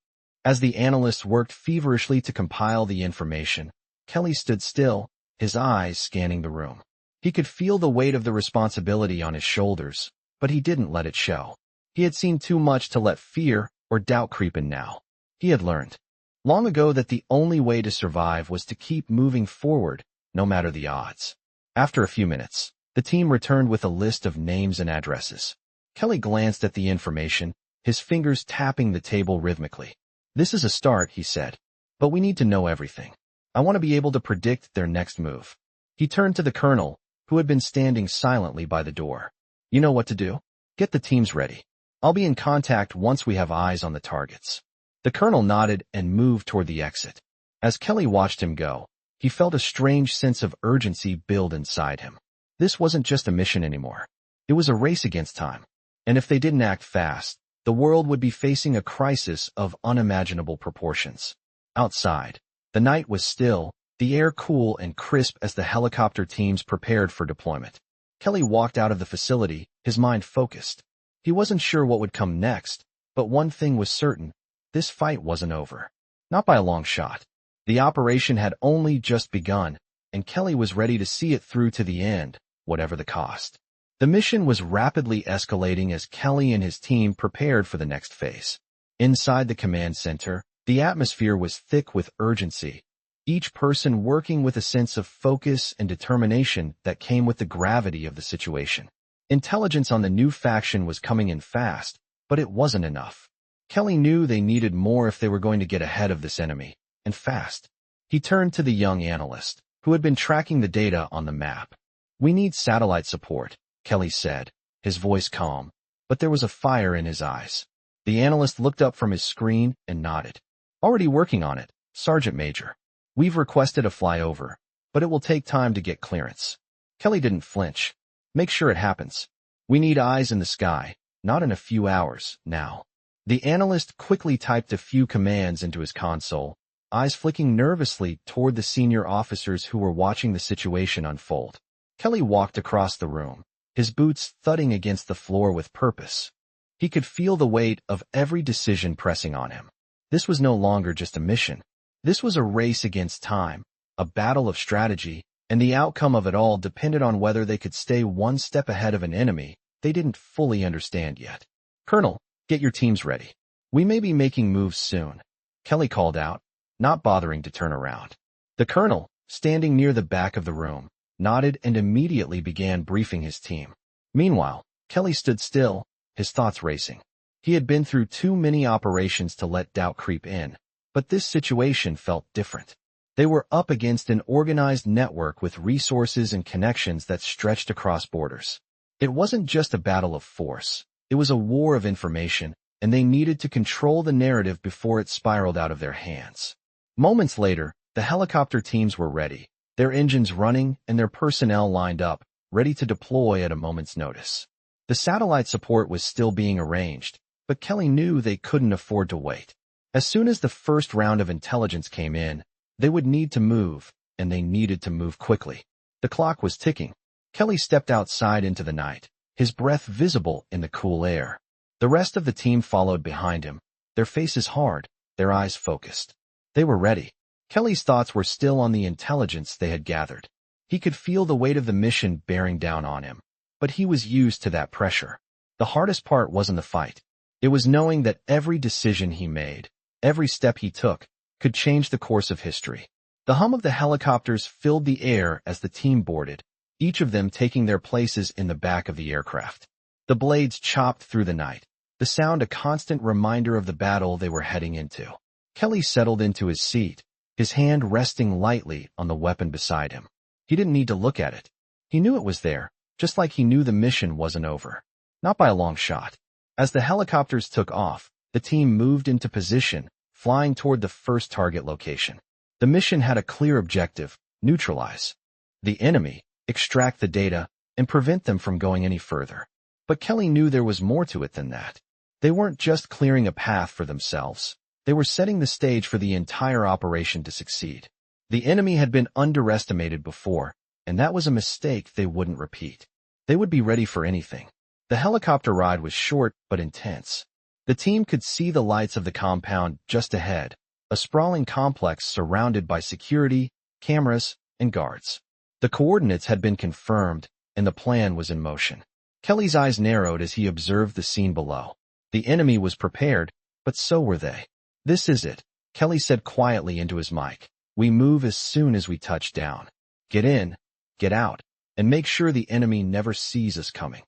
Speaker 1: As the analyst worked feverishly to compile the information, Kelly stood still, his eyes scanning the room. He could feel the weight of the responsibility on his shoulders, but he didn't let it show. He had seen too much to let fear or doubt creep in now. He had learned long ago that the only way to survive was to keep moving forward, no matter the odds. After a few minutes, the team returned with a list of names and addresses. Kelly glanced at the information, his fingers tapping the table rhythmically. This is a start, he said, but we need to know everything. I want to be able to predict their next move. He turned to the colonel, who had been standing silently by the door. You know what to do? Get the teams ready. I'll be in contact once we have eyes on the targets. The colonel nodded and moved toward the exit. As Kelly watched him go, he felt a strange sense of urgency build inside him. This wasn't just a mission anymore. It was a race against time. And if they didn't act fast, the world would be facing a crisis of unimaginable proportions. Outside, the night was still, the air cool and crisp as the helicopter teams prepared for deployment. Kelly walked out of the facility, his mind focused. He wasn't sure what would come next, but one thing was certain. This fight wasn't over. Not by a long shot. The operation had only just begun, and Kelly was ready to see it through to the end, whatever the cost. The mission was rapidly escalating as Kelly and his team prepared for the next phase. Inside the command center, the atmosphere was thick with urgency, each person working with a sense of focus and determination that came with the gravity of the situation. Intelligence on the new faction was coming in fast, but it wasn't enough. Kelly knew they needed more if they were going to get ahead of this enemy, and fast. He turned to the young analyst, who had been tracking the data on the map. We need satellite support, Kelly said, his voice calm, but there was a fire in his eyes. The analyst looked up from his screen and nodded. Already working on it, Sergeant Major. We've requested a flyover, but it will take time to get clearance. Kelly didn't flinch. Make sure it happens. We need eyes in the sky, not in a few hours, now. The analyst quickly typed a few commands into his console, eyes flicking nervously toward the senior officers who were watching the situation unfold. Kelly walked across the room, his boots thudding against the floor with purpose. He could feel the weight of every decision pressing on him. This was no longer just a mission. This was a race against time, a battle of strategy, and the outcome of it all depended on whether they could stay one step ahead of an enemy they didn't fully understand yet. Colonel, get your teams ready. We may be making moves soon, Kelly called out, not bothering to turn around. The colonel, standing near the back of the room, nodded and immediately began briefing his team. Meanwhile, Kelly stood still, his thoughts racing. He had been through too many operations to let doubt creep in, but this situation felt different. They were up against an organized network with resources and connections that stretched across borders. It wasn't just a battle of force. It was a war of information, and they needed to control the narrative before it spiraled out of their hands. Moments later, the helicopter teams were ready, their engines running and their personnel lined up, ready to deploy at a moment's notice. The satellite support was still being arranged, but Kelly knew they couldn't afford to wait. As soon as the first round of intelligence came in, they would need to move, and they needed to move quickly. The clock was ticking. Kelly stepped outside into the night, his breath visible in the cool air. The rest of the team followed behind him, their faces hard, their eyes focused. They were ready. Kelly's thoughts were still on the intelligence they had gathered. He could feel the weight of the mission bearing down on him, but he was used to that pressure. The hardest part wasn't the fight. It was knowing that every decision he made, every step he took, could change the course of history. The hum of the helicopters filled the air as the team boarded, each of them taking their places in the back of the aircraft. The blades chopped through the night, the sound a constant reminder of the battle they were heading into. Kelly settled into his seat, his hand resting lightly on the weapon beside him. He didn't need to look at it. He knew it was there, just like he knew the mission wasn't over. Not by a long shot. As the helicopters took off, the team moved into position, flying toward the first target location. The mission had a clear objective: neutralize the enemy, extract the data, and prevent them from going any further. But Kelly knew there was more to it than that. They weren't just clearing a path for themselves. They were setting the stage for the entire operation to succeed. The enemy had been underestimated before, and that was a mistake they wouldn't repeat. They would be ready for anything. The helicopter ride was short but intense. The team could see the lights of the compound just ahead, a sprawling complex surrounded by security, cameras, and guards. The coordinates had been confirmed, and the plan was in motion. Kelly's eyes narrowed as he observed the scene below. The enemy was prepared, but so were they. "This is it," Kelly said quietly into his mic. "We move as soon as we touch down. Get in, get out, and make sure the enemy never sees us coming."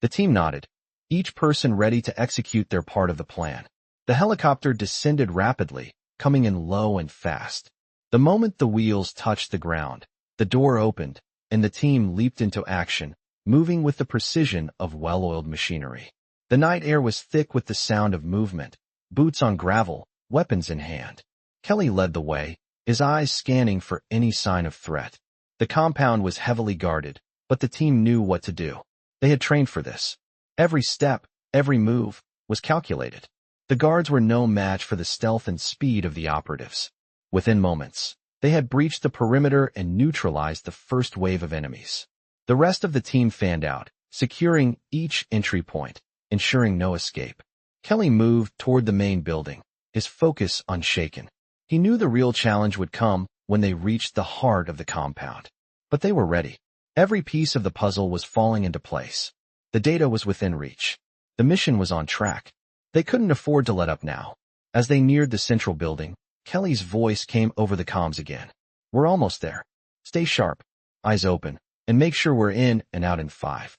Speaker 1: The team nodded, each person ready to execute their part of the plan. The helicopter descended rapidly, coming in low and fast. The moment the wheels touched the ground, the door opened, and the team leaped into action, moving with the precision of well-oiled machinery. The night air was thick with the sound of movement, boots on gravel, weapons in hand. Kelly led the way, his eyes scanning for any sign of threat. The compound was heavily guarded, but the team knew what to do. They had trained for this. Every step, every move, was calculated. The guards were no match for the stealth and speed of the operatives. Within moments, they had breached the perimeter and neutralized the first wave of enemies. The rest of the team fanned out, securing each entry point, ensuring no escape. Kelly moved toward the main building, his focus unshaken. He knew the real challenge would come when they reached the heart of the compound. But they were ready. Every piece of the puzzle was falling into place. The data was within reach. The mission was on track. They couldn't afford to let up now. As they neared the central building, Kelly's voice came over the comms again. "We're almost there. Stay sharp, eyes open, and make sure we're in and out in 5."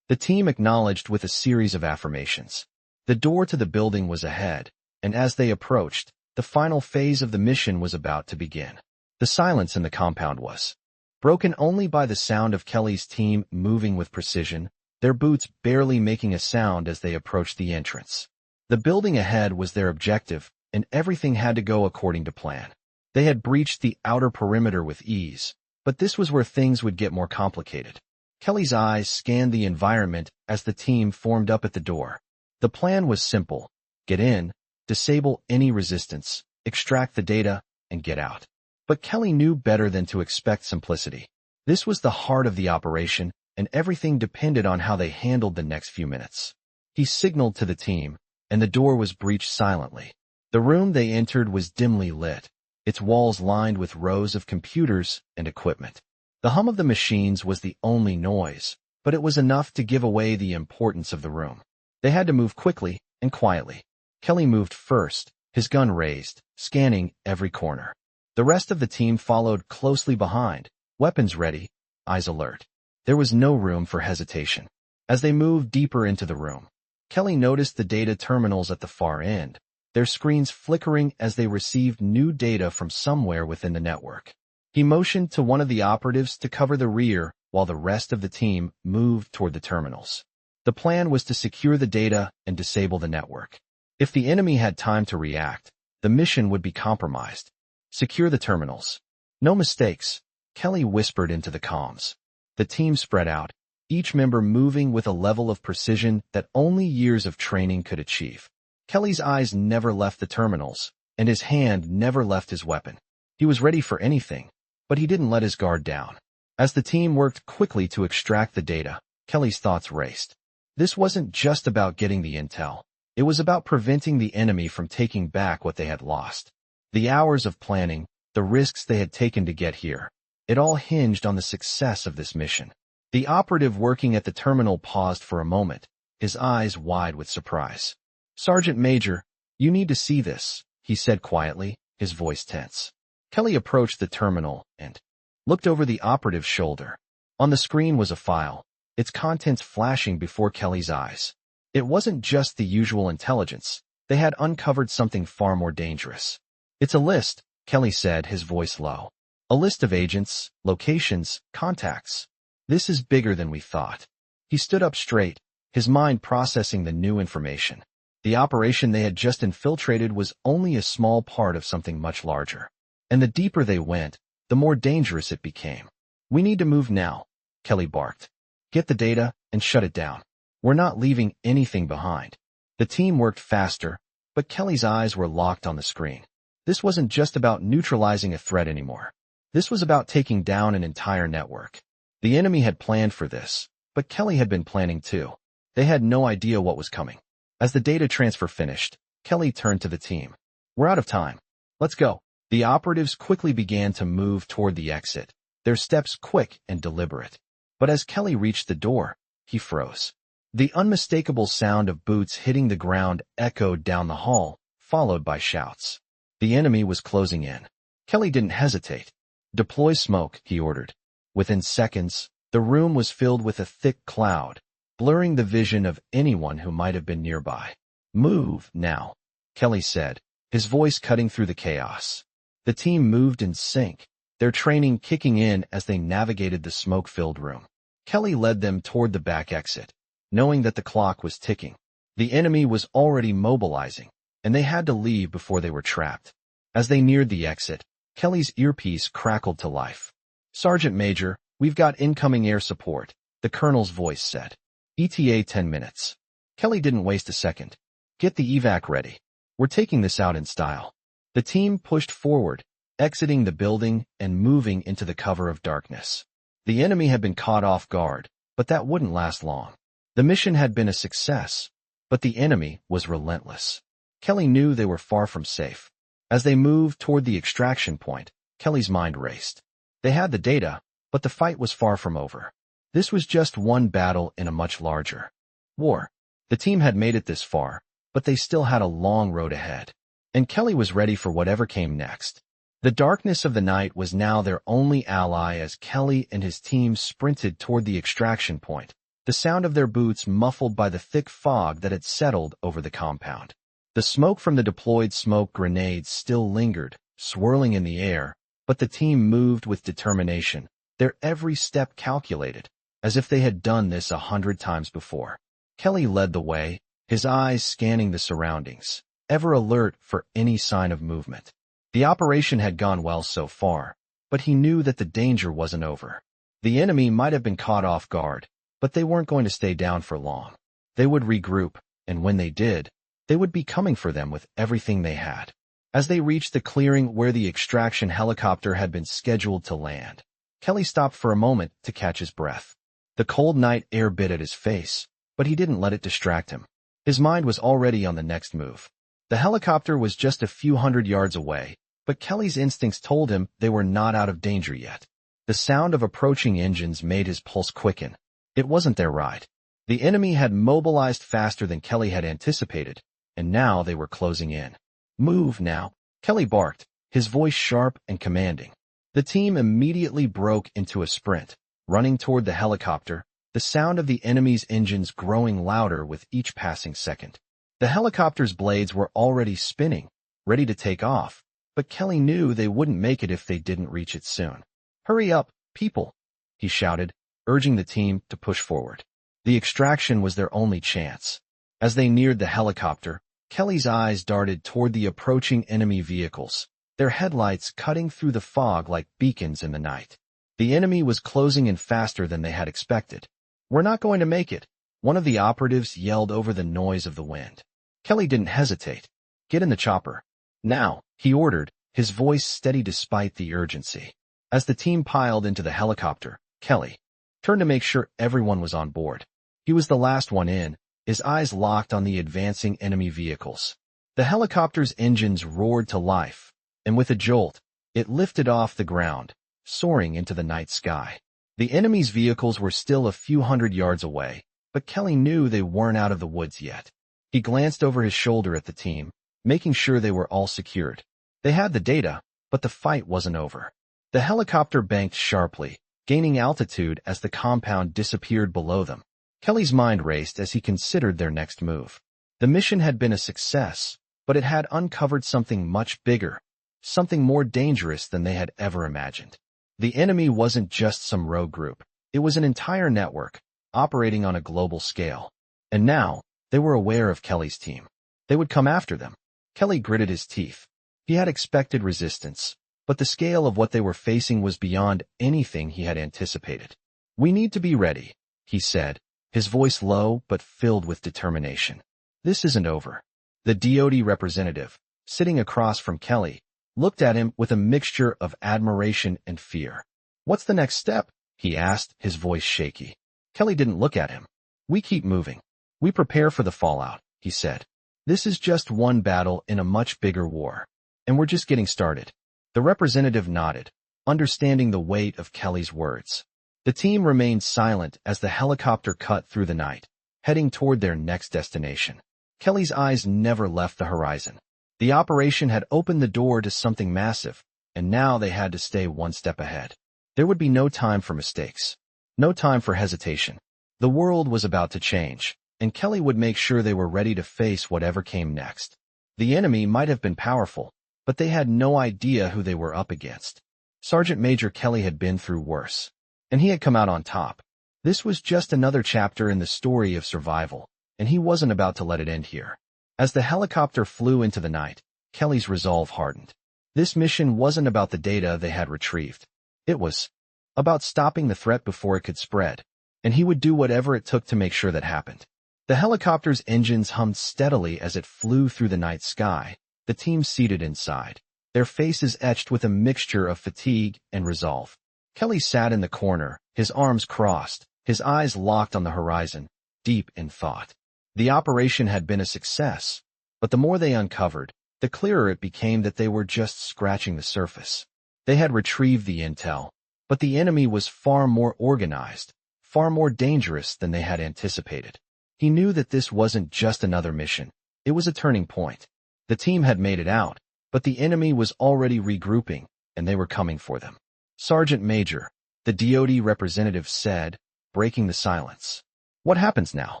Speaker 1: The team acknowledged with a series of affirmations. The door to the building was ahead, and as they approached, the final phase of the mission was about to begin. The silence in the compound was broken only by the sound of Kelly's team moving with precision, their boots barely making a sound as they approached the entrance. The building ahead was their objective, and everything had to go according to plan. They had breached the outer perimeter with ease, but this was where things would get more complicated. Kelly's eyes scanned the environment as the team formed up at the door. The plan was simple: get in, disable any resistance, extract the data, and get out. But Kelly knew better than to expect simplicity. This was the heart of the operation, and everything depended on how they handled the next few minutes. He signaled to the team, and the door was breached silently. The room they entered was dimly lit, its walls lined with rows of computers and equipment. The hum of the machines was the only noise, but it was enough to give away the importance of the room. They had to move quickly and quietly. Kelly moved first, his gun raised, scanning every corner. The rest of the team followed closely behind, weapons ready, eyes alert. There was no room for hesitation. As they moved deeper into the room, Kelly noticed the data terminals at the far end, their screens flickering as they received new data from somewhere within the network. He motioned to one of the operatives to cover the rear while the rest of the team moved toward the terminals. The plan was to secure the data and disable the network. If the enemy had time to react, the mission would be compromised. Secure the terminals. No mistakes, Kelly whispered into the comms. The team spread out, each member moving with a level of precision that only years of training could achieve. Kelly's eyes never left the terminals, and his hand never left his weapon. He was ready for anything, but he didn't let his guard down. As the team worked quickly to extract the data, Kelly's thoughts raced. This wasn't just about getting the intel. It was about preventing the enemy from taking back what they had lost. The hours of planning, the risks they had taken to get here, it all hinged on the success of this mission. The operative working at the terminal paused for a moment, his eyes wide with surprise. "Sergeant Major, you need to see this," he said quietly, his voice tense. Kelly approached the terminal and looked over the operative's shoulder. On the screen was a file, its contents flashing before Kelly's eyes. It wasn't just the usual intelligence. They had uncovered something far more dangerous. "It's a list," Kelly said, his voice low. "A list of agents, locations, contacts. This is bigger than we thought." He stood up straight, his mind processing the new information. The operation they had just infiltrated was only a small part of something much larger. And the deeper they went, the more dangerous it became. "We need to move now," Kelly barked. "Get the data and shut it down. We're not leaving anything behind." The team worked faster, but Kelly's eyes were locked on the screen. This wasn't just about neutralizing a threat anymore. This was about taking down an entire network. The enemy had planned for this, but Kelly had been planning too. They had no idea what was coming. As the data transfer finished, Kelly turned to the team. "We're out of time. Let's go." The operatives quickly began to move toward the exit, their steps quick and deliberate. But as Kelly reached the door, he froze. The unmistakable sound of boots hitting the ground echoed down the hall, followed by shouts. The enemy was closing in. Kelly didn't hesitate. "Deploy smoke," he ordered. Within seconds, the room was filled with a thick cloud, blurring the vision of anyone who might have been nearby. "Move, now," Kelly said, his voice cutting through the chaos. The team moved in sync, their training kicking in as they navigated the smoke-filled room. Kelly led them toward the back exit, knowing that the clock was ticking. The enemy was already mobilizing, and they had to leave before they were trapped. As they neared the exit, Kelly's earpiece crackled to life. "Sergeant Major, we've got incoming air support," the colonel's voice said. "ETA 10 minutes. Kelly didn't waste a second. "Get the evac ready. We're taking this out in style." The team pushed forward, exiting the building and moving into the cover of darkness. The enemy had been caught off guard, but that wouldn't last long. The mission had been a success, but the enemy was relentless. Kelly knew they were far from safe. As they moved toward the extraction point, Kelly's mind raced. They had the data, but the fight was far from over. This was just one battle in a much larger war. The team had made it this far, but they still had a long road ahead. And Kelly was ready for whatever came next. The darkness of the night was now their only ally as Kelly and his team sprinted toward the extraction point, the sound of their boots muffled by the thick fog that had settled over the compound. The smoke from the deployed smoke grenades still lingered, swirling in the air, but the team moved with determination, their every step calculated, as if they had done this 100 times before. Kelly led the way, his eyes scanning the surroundings, ever alert for any sign of movement. The operation had gone well so far, but he knew that the danger wasn't over. The enemy might have been caught off guard, but they weren't going to stay down for long. They would regroup, and when they did, they would be coming for them with everything they had. As they reached the clearing where the extraction helicopter had been scheduled to land, Kelly stopped for a moment to catch his breath. The cold night air bit at his face, but he didn't let it distract him. His mind was already on the next move. The helicopter was just a few hundred yards away, but Kelly's instincts told him they were not out of danger yet. The sound of approaching engines made his pulse quicken. It wasn't their ride. The enemy had mobilized faster than Kelly had anticipated, and now they were closing in. "Move now," Kelly barked, his voice sharp and commanding. The team immediately broke into a sprint, running toward the helicopter, the sound of the enemy's engines growing louder with each passing second. The helicopter's blades were already spinning, ready to take off, but Kelly knew they wouldn't make it if they didn't reach it soon. "Hurry up, people," he shouted, urging the team to push forward. The extraction was their only chance. As they neared the helicopter, Kelly's eyes darted toward the approaching enemy vehicles, their headlights cutting through the fog like beacons in the night. The enemy was closing in faster than they had expected. "We're not going to make it," one of the operatives yelled over the noise of the wind. Kelly didn't hesitate. "Get in the chopper. Now," he ordered, his voice steady despite the urgency. As the team piled into the helicopter, Kelly turned to make sure everyone was on board. He was the last one in, his eyes locked on the advancing enemy vehicles. The helicopter's engines roared to life, and with a jolt, it lifted off the ground, soaring into the night sky. The enemy's vehicles were still a few hundred yards away, but Kelly knew they weren't out of the woods yet. He glanced over his shoulder at the team, making sure they were all secured. They had the data, but the fight wasn't over. The helicopter banked sharply, gaining altitude as the compound disappeared below them. Kelly's mind raced as he considered their next move. The mission had been a success, but it had uncovered something much bigger, something more dangerous than they had ever imagined. The enemy wasn't just some rogue group. It was an entire network, operating on a global scale. And now, they were aware of Kelly's team. They would come after them. Kelly gritted his teeth. He had expected resistance, but the scale of what they were facing was beyond anything he had anticipated. "We need to be ready," he said, his voice low but filled with determination. "This isn't over." The DoD representative, sitting across from Kelly, looked at him with a mixture of admiration and fear. "What's the next step?" he asked, his voice shaky. Kelly didn't look at him. "We keep moving. We prepare for the fallout," he said. "This is just one battle in a much bigger war, and we're just getting started." The representative nodded, understanding the weight of Kelly's words. The team remained silent as the helicopter cut through the night, heading toward their next destination. Kelly's eyes never left the horizon. The operation had opened the door to something massive, and now they had to stay one step ahead. There would be no time for mistakes, no time for hesitation. The world was about to change, and Kelly would make sure they were ready to face whatever came next. The enemy might have been powerful, but they had no idea who they were up against. Sergeant Major Kelly had been through worse, and he had come out on top. This was just another chapter in the story of survival, and he wasn't about to let it end here. As the helicopter flew into the night, Kelly's resolve hardened. This mission wasn't about the data they had retrieved. It was about stopping the threat before it could spread, and he would do whatever it took to make sure that happened. The helicopter's engines hummed steadily as it flew through the night sky, the team seated inside, their faces etched with a mixture of fatigue and resolve. Kelly sat in the corner, his arms crossed, his eyes locked on the horizon, deep in thought. The operation had been a success, but the more they uncovered, the clearer it became that they were just scratching the surface. They had retrieved the intel, but the enemy was far more organized, far more dangerous than they had anticipated. He knew that this wasn't just another mission. It was a turning point. The team had made it out, but the enemy was already regrouping, and they were coming for them. "Sergeant Major," the DoD representative said, breaking the silence. "What happens now?"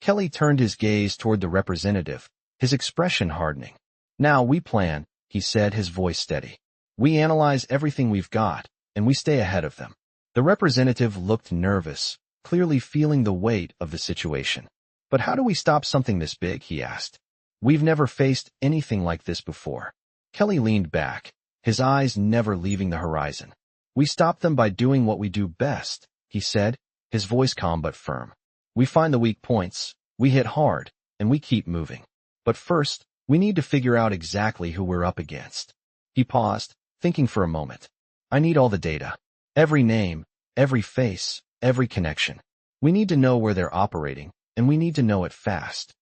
Speaker 1: Kelly turned his gaze toward the representative, his expression hardening. "Now we plan," he said, his voice steady. "We analyze everything we've got, and we stay ahead of them." The representative looked nervous, clearly feeling the weight of the situation. "But how do we stop something this big?" he asked. "We've never faced anything like this before." Kelly leaned back, his eyes never leaving the horizon. "We stop them by doing what we do best," he said, his voice calm but firm. "We find the weak points, we hit hard, and we keep moving. But first, we need to figure out exactly who we're up against." He paused, thinking for a moment. "I need all the data. Every name, every face, every connection. We need to know where they're operating, and we need to know it fast."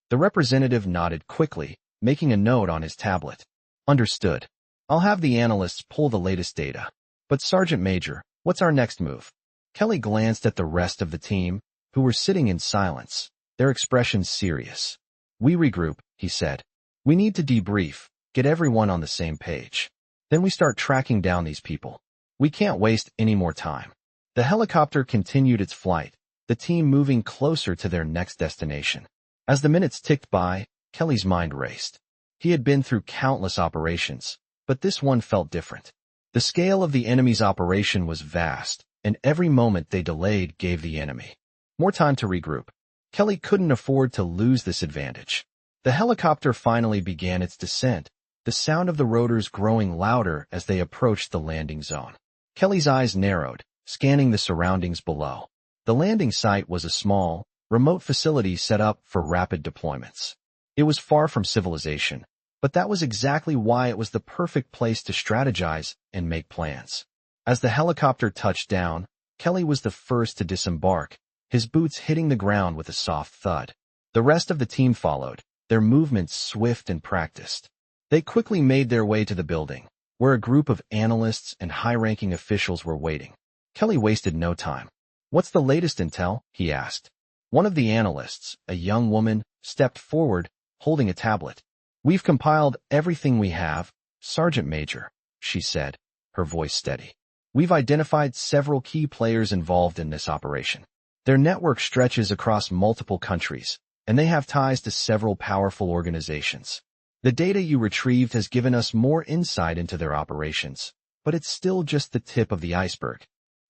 Speaker 1: The representative nodded quickly, making a note on his tablet. "Understood. I'll have the analysts pull the latest data. But Sergeant Major, what's our next move?" Kelly glanced at the rest of the team, who were sitting in silence, their expressions serious. "We regroup," he said. "We need to debrief, get everyone on the same page. Then we start tracking down these people. We can't waste any more time." The helicopter continued its flight, the team moving closer to their next destination. As the minutes ticked by, Kelly's mind raced. He had been through countless operations, but this one felt different. The scale of the enemy's operation was vast, and every moment they delayed gave the enemy more time to regroup. Kelly couldn't afford to lose this advantage. The helicopter finally began its descent, the sound of the rotors growing louder as they approached the landing zone. Kelly's eyes narrowed, scanning the surroundings below. The landing site was a small, remote facility set up for rapid deployments. It was far from civilization, but that was exactly why it was the perfect place to strategize and make plans. As the helicopter touched down, Kelly was the first to disembark, his boots hitting the ground with a soft thud. The rest of the team followed, their movements swift and practiced. They quickly made their way to the building, where a group of analysts and high-ranking officials were waiting. Kelly wasted no time. "What's the latest intel?" he asked. One of the analysts, a young woman, stepped forward, holding a tablet. "We've compiled everything we have, Sergeant Major," she said, her voice steady. "We've identified several key players involved in this operation. Their network stretches across multiple countries, and they have ties to several powerful organizations. The data you retrieved has given us more insight into their operations, but it's still just the tip of the iceberg."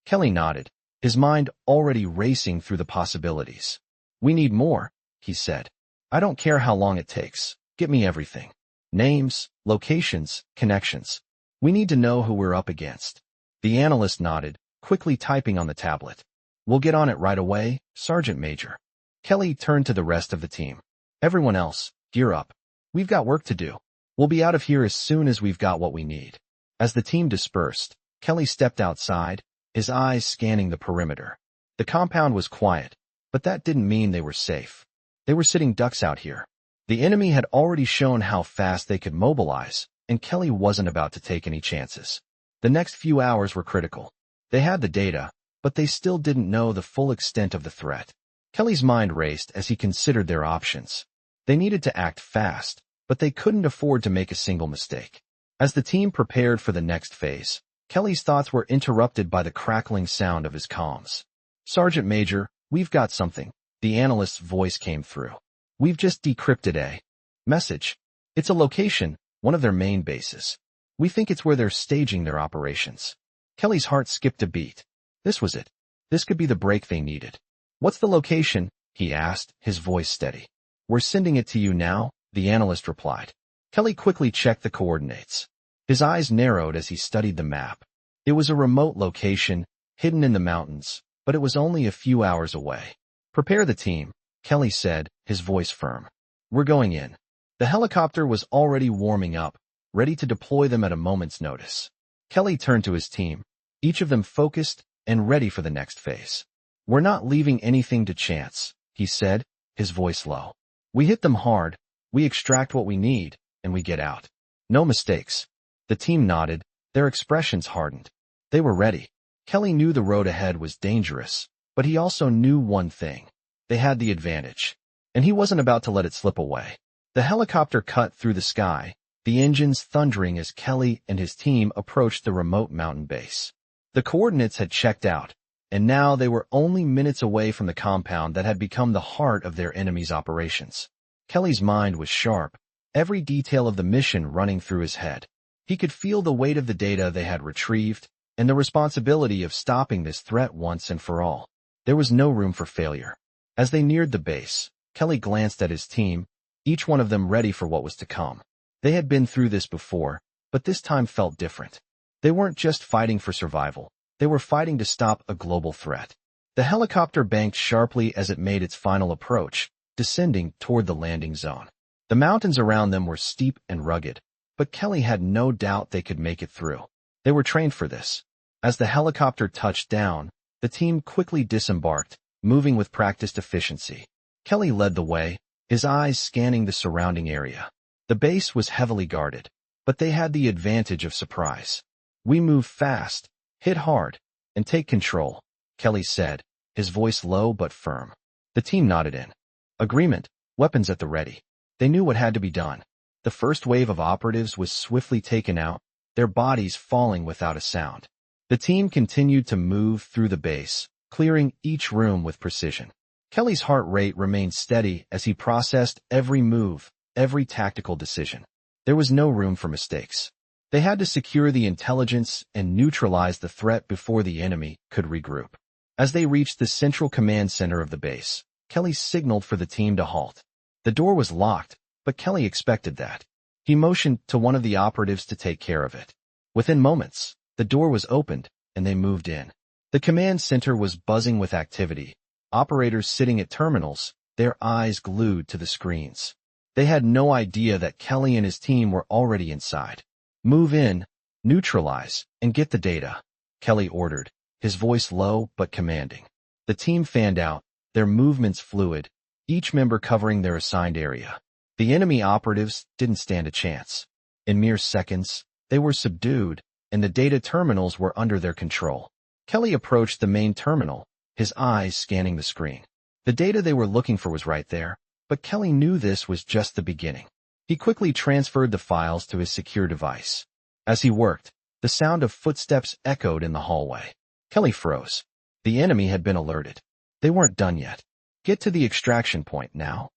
Speaker 1: Kelly nodded, his mind already racing through the possibilities. "We need more," he said. "I don't care how long it takes. Get me everything. Names, locations, connections. We need to know who we're up against." The analyst nodded, quickly typing on the tablet. "We'll get on it right away, Sergeant Major." Kelly turned to the rest of the team. "Everyone else, gear up. We've got work to do. We'll be out of here as soon as we've got what we need." As the team dispersed, Kelly stepped outside, his eyes scanning the perimeter. The compound was quiet, but that didn't mean they were safe. They were sitting ducks out here. The enemy had already shown how fast they could mobilize, and Kelly wasn't about to take any chances. The next few hours were critical. They had the data, but they still didn't know the full extent of the threat. Kelly's mind raced as he considered their options. They needed to act fast, but they couldn't afford to make a single mistake. As the team prepared for the next phase, Kelly's thoughts were interrupted by the crackling sound of his comms. "Sergeant Major, we've got something," the analyst's voice came through. "We've just decrypted a message. It's a location, one of their main bases. We think it's where they're staging their operations." Kelly's heart skipped a beat. This was it. This could be the break they needed. "What's the location?" he asked, his voice steady. "We're sending it to you now," the analyst replied. Kelly quickly checked the coordinates. His eyes narrowed as he studied the map. It was a remote location, hidden in the mountains, but it was only a few hours away. "Prepare the team," Kelly said, his voice firm. "We're going in." The helicopter was already warming up, ready to deploy them at a moment's notice. Kelly turned to his team, each of them focused and ready for the next phase. "We're not leaving anything to chance," he said, his voice low. "We hit them hard, we extract what we need, and we get out. No mistakes." The team nodded, their expressions hardened. They were ready. Kelly knew the road ahead was dangerous, but he also knew one thing. They had the advantage, and he wasn't about to let it slip away. The helicopter cut through the sky, the engines thundering as Kelly and his team approached the remote mountain base. The coordinates had checked out, and now they were only minutes away from the compound that had become the heart of their enemy's operations. Kelly's mind was sharp, every detail of the mission running through his head. He could feel the weight of the data they had retrieved, and the responsibility of stopping this threat once and for all. There was no room for failure. As they neared the base, Kelly glanced at his team, each one of them ready for what was to come. They had been through this before, but this time felt different. They weren't just fighting for survival. They were fighting to stop a global threat. The helicopter banked sharply as it made its final approach, descending toward the landing zone. The mountains around them were steep and rugged, but Kelly had no doubt they could make it through. They were trained for this. As the helicopter touched down, the team quickly disembarked, moving with practiced efficiency. Kelly led the way, his eyes scanning the surrounding area. The base was heavily guarded, but they had the advantage of surprise. "We move fast, hit hard, and take control," Kelly said, his voice low but firm. The team nodded in agreement, weapons at the ready. They knew what had to be done. The first wave of operatives was swiftly taken out, their bodies falling without a sound. The team continued to move through the base, clearing each room with precision. Kelly's heart rate remained steady as he processed every move, every tactical decision. There was no room for mistakes. They had to secure the intelligence and neutralize the threat before the enemy could regroup. As they reached the central command center of the base, Kelly signaled for the team to halt. The door was locked, but Kelly expected that. He motioned to one of the operatives to take care of it. Within moments, the door was opened, and they moved in. The command center was buzzing with activity. Operators sitting at terminals, their eyes glued to the screens. They had no idea that Kelly and his team were already inside. "Move in, neutralize, and get the data," Kelly ordered, his voice low but commanding. The team fanned out, their movements fluid, each member covering their assigned area. The enemy operatives didn't stand a chance. In mere seconds, they were subdued, and the data terminals were under their control. Kelly approached the main terminal, his eyes scanning the screen. The data they were looking for was right there, but Kelly knew this was just the beginning. He quickly transferred the files to his secure device. As he worked, the sound of footsteps echoed in the hallway. Kelly froze. The enemy had been alerted. They weren't done yet. "Get to the extraction point now,"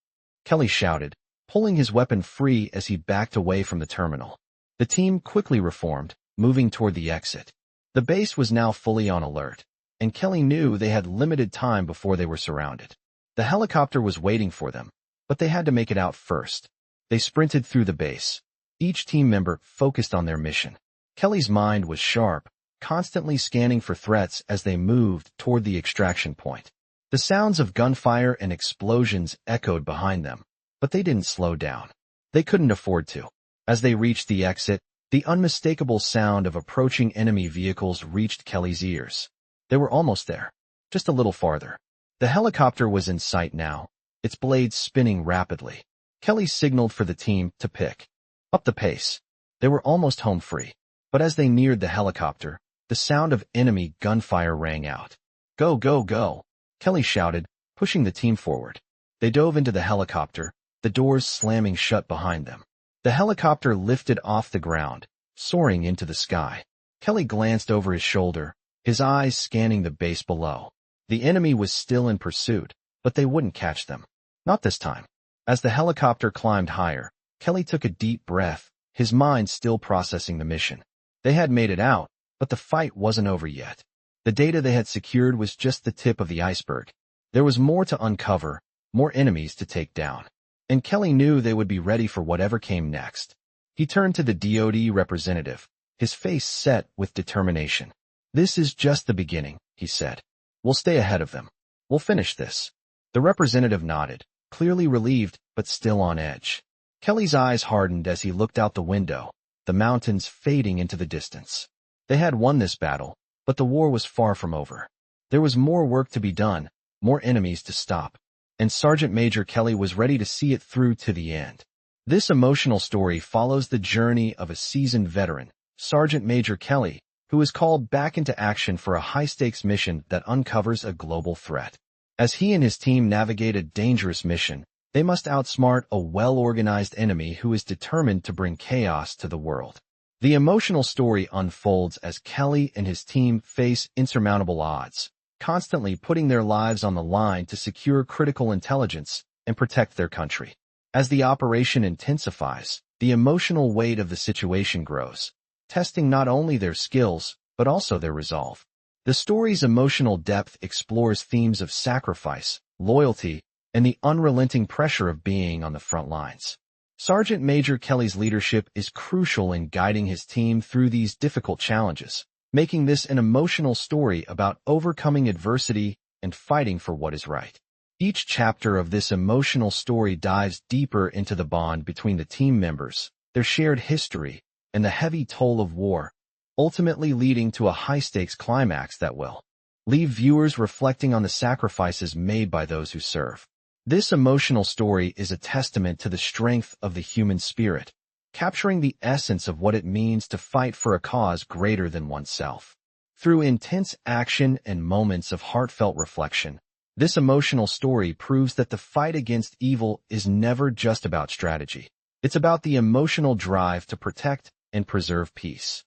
Speaker 1: Kelly shouted, pulling his weapon free as he backed away from the terminal. The team quickly reformed, moving toward the exit. The base was now fully on alert, and Kelly knew they had limited time before they were surrounded. The helicopter was waiting for them, but they had to make it out first. They sprinted through the base, each team member focused on their mission. Kelly's mind was sharp, constantly scanning for threats as they moved toward the extraction point. The sounds of gunfire and explosions echoed behind them, but they didn't slow down. They couldn't afford to. As they reached the exit, the unmistakable sound of approaching enemy vehicles reached Kelly's ears. They were almost there, just a little farther. The helicopter was in sight now, its blades spinning rapidly. Kelly signaled for the team to pick up the pace. They were almost home free, but as they neared the helicopter, the sound of enemy gunfire rang out. "Go, go, go," Kelly shouted, pushing the team forward. They dove into the helicopter, the doors slamming shut behind them. The helicopter lifted off the ground, soaring into the sky. Kelly glanced over his shoulder, his eyes scanning the base below. The enemy was still in pursuit, but they wouldn't catch them. Not this time. As the helicopter climbed higher, Kelly took a deep breath, his mind still processing the mission. They had made it out, but the fight wasn't over yet. The data they had secured was just the tip of the iceberg. There was more to uncover, more enemies to take down. And Kelly knew they would be ready for whatever came next. He turned to the DoD representative, his face set with determination. "This is just the beginning," he said. "We'll stay ahead of them. We'll finish this." The representative nodded, clearly relieved but still on edge. Kelly's eyes hardened as he looked out the window, the mountains fading into the distance. They had won this battle, but the war was far from over. There was more work to be done, more enemies to stop, and Sergeant Major Kelly was ready to see it through to the end. This emotional story follows the journey of a seasoned veteran, Sergeant Major Kelly, who is called back into action for a high-stakes mission that uncovers a global threat. As he and his team navigate a dangerous mission, they must outsmart a well-organized enemy who is determined to bring chaos to the world. The emotional story unfolds as Kelly and his team face insurmountable odds, constantly putting their lives on the line to secure critical intelligence and protect their country. As the operation intensifies, the emotional weight of the situation grows, testing not only their skills, but also their resolve. The story's emotional depth explores themes of sacrifice, loyalty, and the unrelenting pressure of being on the front lines. Sergeant Major Kelly's leadership is crucial in guiding his team through these difficult challenges, making this an emotional story about overcoming adversity and fighting for what is right. Each chapter of this emotional story dives deeper into the bond between the team members, their shared history, and the heavy toll of war, ultimately leading to a high-stakes climax that will leave viewers reflecting on the sacrifices made by those who serve. This emotional story is a testament to the strength of the human spirit, capturing the essence of what it means to fight for a cause greater than oneself. Through intense action and moments of heartfelt reflection, this emotional story proves that the fight against evil is never just about strategy. It's about the emotional drive to protect and preserve peace.